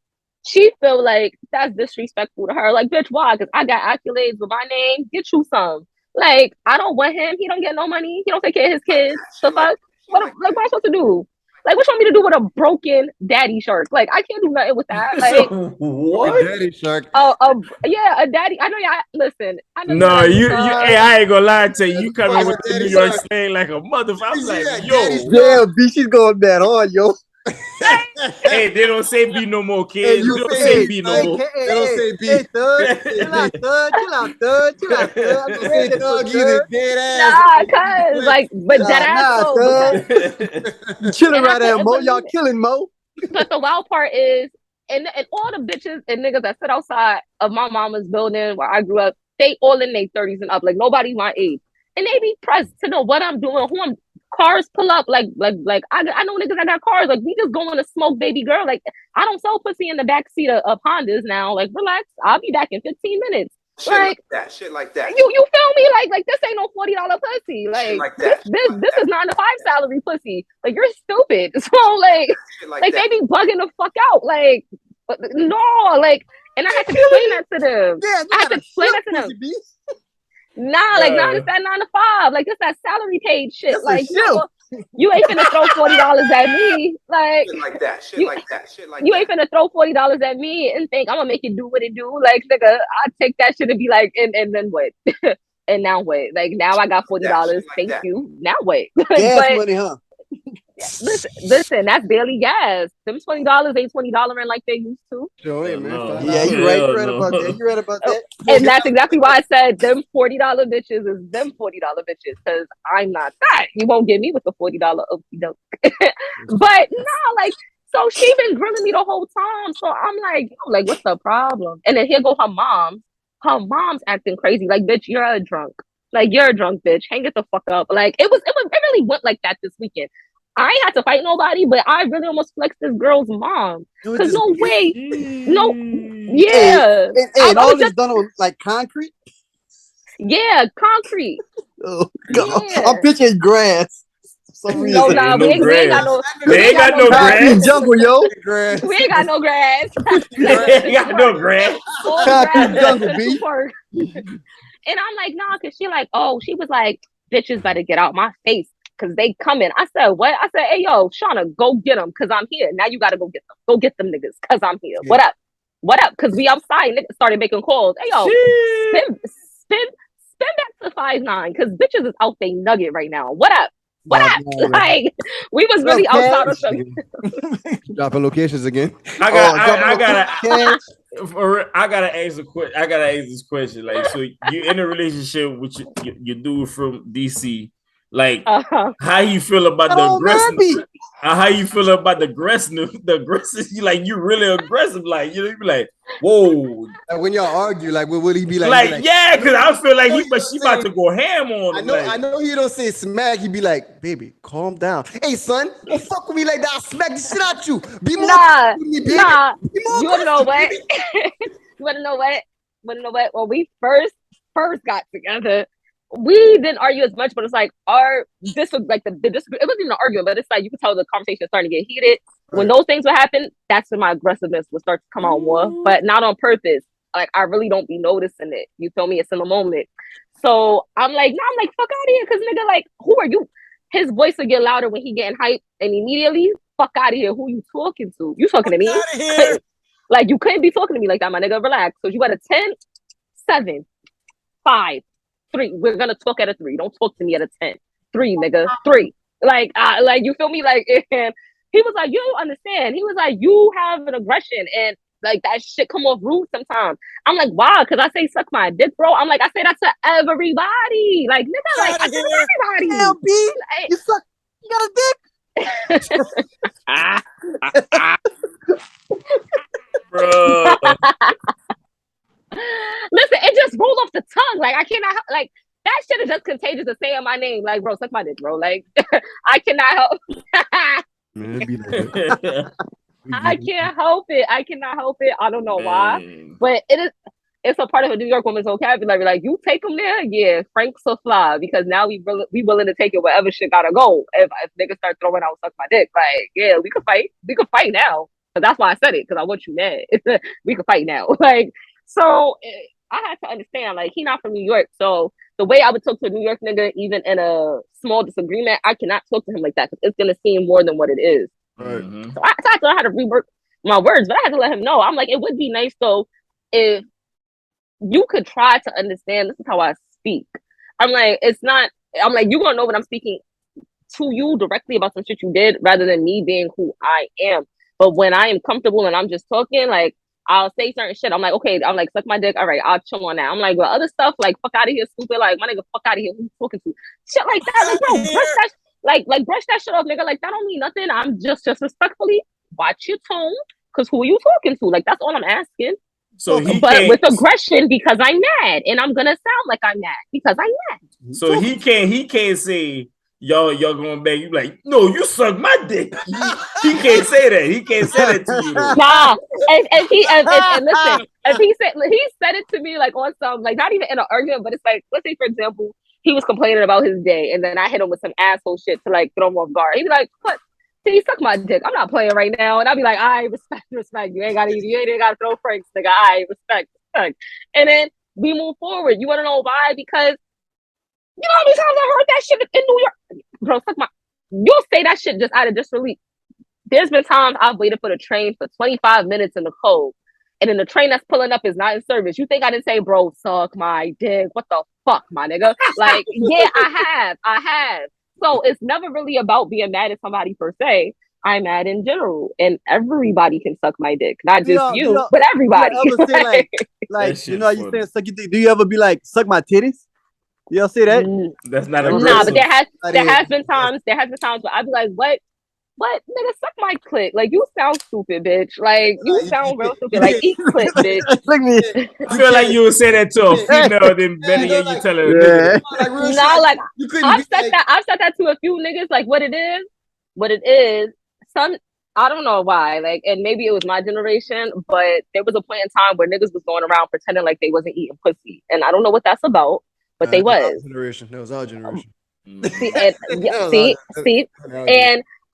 she feel like that's disrespectful to her. Like, bitch, why? Because I got accolades with my name. Get you some. Like, I don't want him. He don't get no money. He don't take care of his kids. So fuck. What am I supposed to do? Like, what you want me to do with a broken daddy shark? Like, I can't do nothing with that. Like, what? A daddy shark? Yeah, a daddy. I know y'all. Listen. No, you. Hey, I ain't gonna lie to you. You come in with the New York slang like a motherfucker. I'm like, yo, yeah, B, she's going that hard, yo. Hey, they don't say B no more, kids. They don't say B no more. They don't say B. Hey, thug. Chill out, thug. I'm saying thug either dead ass. Nah, cuz, like, but dead ass though. Chilling right there, Mo. Y'all killing Mo. But the wild part is, and all the bitches and niggas that sit outside of my mama's building where I grew up, they all in their 30s and up. Like, nobody my age. And they be pressed to know what I'm doing, who I'm. Cars pull up like I know niggas that got cars. Like, we just going to smoke, baby girl. Like, I don't sell pussy in the back seat of Hondas now. Like, relax, I'll be back in 15 minutes. Shit like that. You feel me? Like this ain't no $40 pussy. Like this is 9-to-5 salary pussy. Like, you're stupid. So like they be bugging the fuck out. Like No, like, and I had to explain that to them. Yeah, I had to explain that to them. Nah, like, nah, it's that 9 to 5. Like, it's that salary paid shit. That's like, a you ain't finna throw $40 at me. Like, Shit like that. Shit you, like that. Shit like you that. ain't finna throw $40 at me and think I'm gonna make it do what it do. Like, nigga, I take that shit and be like, and then what? And now what? Like, now I got $40. Thank you. Now what? gas money, huh? Listen, that's barely gas. Them $20 ain't $20 in like they used to. Sure, man. No. Yeah, you're right. You're right about that. You're right about that. And that's exactly why I said them $40 bitches is them $40 bitches, because I'm not that. You won't get me with the $40 okie doke. But no, like, so she been grilling me the whole time. So I'm like, what's the problem? And then here go her mom. Her mom's acting crazy. Like, bitch, you're a drunk. Like, you're a drunk bitch. Hang it the fuck up. Like, it really went like that this weekend. I ain't had to fight nobody, but I really almost flexed this girl's mom. Cause no way, no, yeah. And all this done on like concrete. Yeah, concrete. Oh God, Yeah. I'm picturing grass. No, nah, we ain't got no. They ain't got no grass. Jungle, yo. We ain't got no grass. They ain't got no grass. Concrete jungle, B. And I'm like, nah, cause she like, oh, she was like, bitches better get out my face. Cause they coming. I said, what? I said, hey, yo, Shauna, go get them. Cause I'm here. Now you gotta go get them. Go get them niggas. Cause I'm here. Yeah. What up? What up? Cause we outside. Niggas started making calls. Hey, yo, spin back to 5'9". Cause bitches is out they nugget right now. What up? What up? Like, we was really outside of something. Dropping locations again. I gotta ask this question. Like, so you in a relationship with your dude from DC? Like, how you feel about the aggressive? How you feel about the aggressive? The aggressive, you really aggressive. Like, you be like, whoa. Like when y'all argue, like, what would he be like? Like, yeah, because I feel like she about to go ham on him. I know he don't say smack. He be like, baby, calm down. Hey, son, don't fuck with me like that. I'll smack the shit out you. Be more nah. with me, baby. Nah. Be more you wanna know what? You wanna know what? When we first got together, we didn't argue as much, but it's like this was like the it wasn't even an argument, but it's like you could tell the conversation was starting to get heated. Right. When those things would happen, that's when my aggressiveness would start to come out more, but not on purpose. Like, I really don't be noticing it. You feel me? It's in the moment. So I'm like, fuck out of here, because nigga, like, who are you? His voice will get louder when he getting hyped, and immediately, fuck out of here. Who you talking to? You talking to me? Like, you couldn't be talking to me like that, my nigga. Relax. So you got a 10, 7, 5. 3. We're gonna talk at a 3. Don't talk to me at a 10. 3, nigga. 3. Like, you feel me? Like, and he was like, you don't understand. He was like, you have an aggression, and like that shit come off rude sometimes. I'm like, why? Because I say suck my dick, bro. I'm like, I say that to everybody. Like, nigga, like, I say to everybody. Damn, B, like, you suck. You got a dick. Bro. Listen, it just rolled off the tongue. Like, I cannot, like, that shit is just contagious to say in my name. Like, bro, suck my dick, bro. Like, I cannot help. Man, it'd be like that. I can't help it. I cannot help it. I don't know why, but it's a part of a New York woman's vocabulary. Like, you take them there, yeah, Franks will fly, because now we willing to take it wherever shit gotta go. If niggas start throwing out suck my dick, like, yeah, we could fight. We could fight now. But that's why I said it, because I want you mad. We could fight now. Like, so I had to understand, like, he not from New York. So the way I would talk to a New York nigga, even in a small disagreement, I cannot talk to him like that, because it's gonna seem more than what it is. Mm-hmm. So I had to learn how to rework my words, but I had to let him know. I'm like, it would be nice though if you could try to understand. This is how I speak. I'm like, you're gonna know when I'm speaking to you directly about some shit you did, rather than me being who I am. But when I am comfortable and I'm just talking, like, I'll say certain shit. I'm like, okay, I'm like, suck my dick. All right, I'll chill on that. I'm like, well, other stuff, like, fuck out of here, stupid. Like, my nigga, fuck out of here. Who you talking to? Shit like that. Like, bro, brush that. Like, brush that shit off, nigga. Like, that don't mean nothing. I'm just respectfully watch your tone, because who are you talking to? Like, that's all I'm asking. So but with aggression, because I'm mad, and I'm gonna sound like I'm mad because I'm mad. So he can't say y'all going back. You like, no, you suck my dick. He can't say that. He can't say that to you. Nah, and listen, if he said it to me like on some, like, not even in an argument, but it's like, let's say for example, he was complaining about his day, and then I hit him with some asshole shit to like throw him off guard. He'd be like, what? See, suck my dick. I'm not playing right now. And I'll be like, I respect. You ain't gotta throw pranks, nigga. I respect. And then we move forward. You wanna know why? Because you know how many times I heard that shit in New York? Bro, suck my you'll say that shit just out of disbelief. There's been times I've waited for the train for 25 minutes in the cold. And then the train that's pulling up is not in service. You think I didn't say, bro, suck my dick? What the fuck, my nigga? Like, yeah, I have. So it's never really about being mad at somebody per se. I'm mad in general, and everybody can suck my dick, not just you, but everybody. You ever say like you know, you saying suck your dick? Do you ever be like suck my titties? You ever say that? That's not nah, but there has been times where I'd be like, what, nigga, suck my clit. Like, you sound stupid, bitch. Like, you sound real stupid. Like, eat clit, bitch. I feel like you would say that to a female, then better yet you tell her. Yeah. Nah, like I've said that to a few niggas. Like, what it is. Some I don't know why. Like, and maybe it was my generation, but there was a point in time where niggas was going around pretending like they wasn't eating pussy, and I don't know what that's about, but they was. That was our generation. See,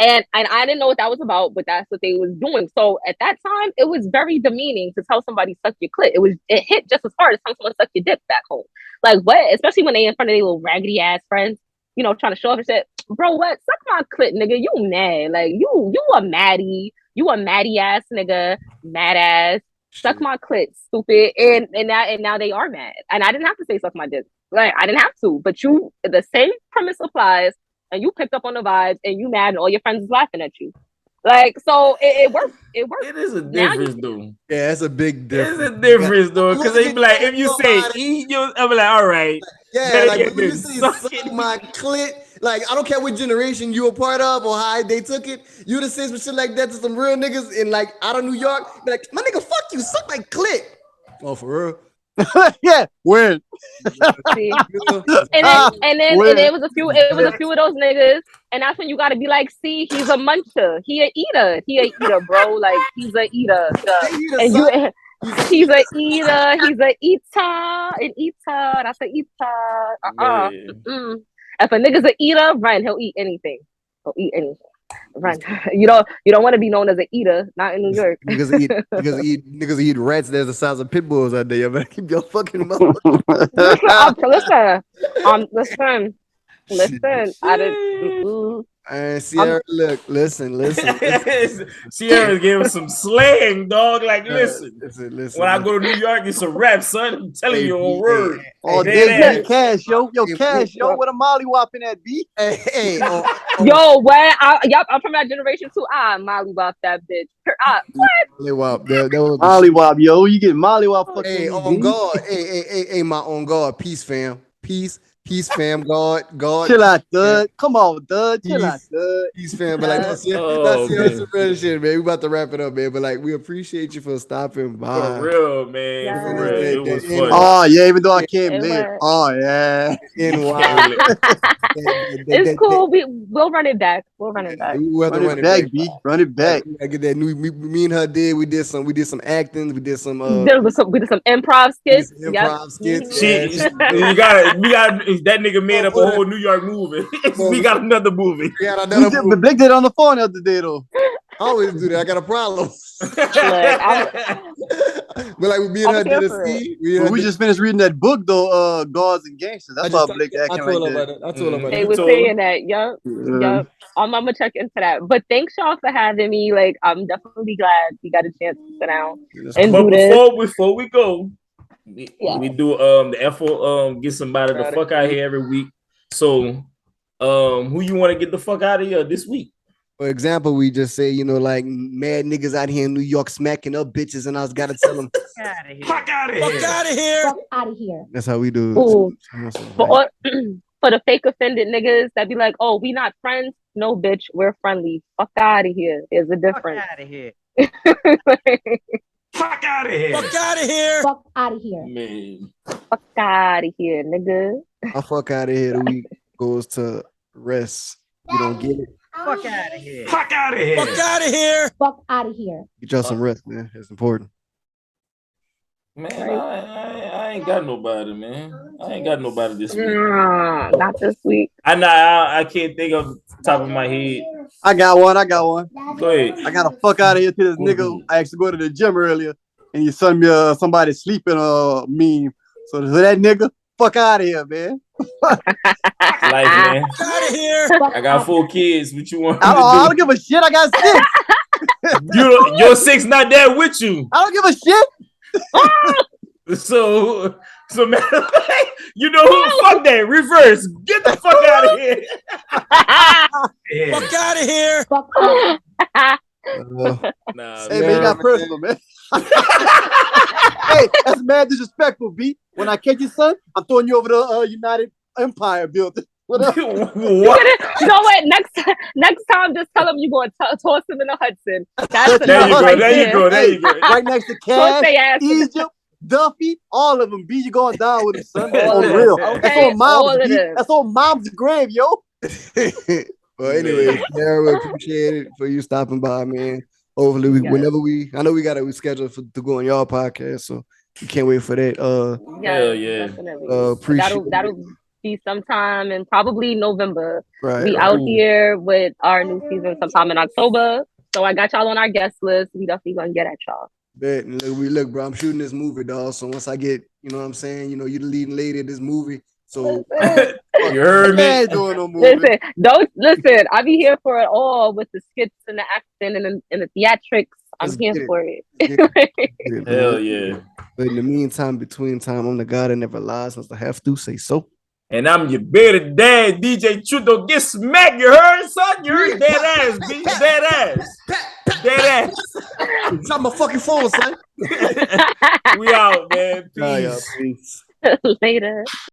and I didn't know what that was about, but that's what they was doing. So at that time, it was very demeaning to tell somebody suck your clit. It hit just as hard as telling someone suck your dick back home. Like, what? Especially when they in front of their little raggedy ass friends, you know, trying to show off and shit. Bro, what? Suck my clit, nigga. You mad? Like, you a maddie. You a maddie ass nigga. Mad ass. Suck my clit, stupid. And now they are mad. And I didn't have to say suck my dick. Like, I didn't have to. But the same premise applies. And you picked up on the vibes, and you mad, and all your friends is laughing at you. Like, so it works. It works. It is a difference, though. Yeah, it's a big difference. It's a difference, though, because they be like, if you say eat, I'll be like, all right. Yeah, like when you say suck my clit, like I don't care what generation you a part of or how they took it, you would say some shit like that to some real niggas in like out of New York. Be like, my nigga, fuck you, suck my clit. Oh, for real? Yeah, when? See? And then there was a few of those niggas, and that's when you gotta be like, see, he's a muncher, he a eater, bro. Like, he's a eater. And he's a eater, an eater. That's an eater. If a nigga's an eater, run, he'll eat anything. Run. You don't want to be known as an eater, not in New York. niggas eat rats. There's the size of pit bulls out there. You better keep your fucking mouth. Listen. Sierra, look, listen. Sierra gave us some slang, dog. Like, listen. Listen. When I go to New York, it's a rap, son. I'm telling you on word. Oh, David, Cash, yo, Cash, yo, what a molly whopping that beat. Yo, what? I'm from that generation too. Molly whop that bitch. What? Molly whop, yo, you get molly whop. Hey, on God. Hey, my on God. Peace, fam. Peace, fam. God. Chill out, Thud. Come on, Thud. Chill out, Thud. Peace, fam. But like, that's some real shit, man. We about to wrap it up, man. But like, we appreciate you for stopping by. For real, man. Yeah. For real. It was fun. Oh yeah, even though I came late. Oh yeah. It's cool. We'll run it back. Run it back, B. Run it back. I get that. Me and her we did some acting. We did some we did some improv skits. skits. We got that nigga made up a whole New York movie. We got another movie. But Blake did on the phone the other day though. I always do that. I got a problem. But like me and her did a scene. We just finished reading that book though, Gods and Gangsters. That's why Blake acting like that. I told him about it. They were saying that. Yup. I'm gonna check into that. But thanks y'all for having me. Like, I'm definitely glad we got a chance to sit down and do this. Before we go, we do the effort get somebody the fuck out here every week. So who you want to get the fuck out of here this week? For example, we just say, like mad niggas out here in New York smacking up bitches, and I was gotta tell them, fuck out of here. That's how we do it. For the fake offended niggas that be like, oh, we not friends. No, bitch, we're friendly. Fuck out of here. There's a difference. Fuck out of here. Fuck out of here. Fuck out of here. Fuck out of here. Man. Fuck out of here, nigga. I fuck out of here. The week goes to rest. You don't get it. Fuck out of here. Fuck out of here. Fuck out of here. Fuck out of here. Get y'all some rest, man. It's important. Man, I ain't got nobody, man. I ain't got nobody this week. Not this week. I can't think of the top of my head. I got one. Go ahead. I got to fuck out of here to this nigga. I actually go to the gym earlier, and you sent me somebody sleeping meme. So that nigga, fuck out of here, man. Life, man. Fuck out of here. I got 4 kids. What you want? I don't give a shit. I got 6. Your 6 not there with you. I don't give a shit. So man, you know who? Fuck that. Reverse. Get the fuck out of here. Fuck out of here. Nah, Hey, man, you got personal, man. Hey, that's mad disrespectful, B. When I catch you, son, I'm throwing you over the United Empire building. What up? What? You know what? Next time, just tell him you're going to toss him in the Hudson. That's There you enough go. right There you go. There you go. Right next to Toss Cash, they ass. Egypt, Duffy, all of them. B, you going down with them, son. All On of real. them, That's okay? on mom's. All of B. them. That's on mom's grave, yo. Well, anyway, Sarah, we appreciate it for you stopping by, man. Hopefully, I know we got to schedule to go on y'all podcast, so we can't wait for that. Hell yeah. Definitely. Appreciate that'll be sometime in probably November. Right. We out here with our new season sometime in October. So I got y'all on our guest list. We definitely gonna get at y'all. Bet. Look, bro, I'm shooting this movie, dog. So once I get, you know what I'm saying, you're the leading lady of this movie. So you heard me. Doing no movie. Listen. I be here for it all with the skits and the acting and the theatrics. I'm here for it. Hell yeah. But in the meantime, between time, I'm the guy that never lies. Must have to say so. And I'm your better dad, DJ Chudo. Get smacked, you heard, son? You heard? Dead ass, bitch. Dead ass. Dead ass. Drop my fucking phone, son. We out, man. Peace. Peace. Later.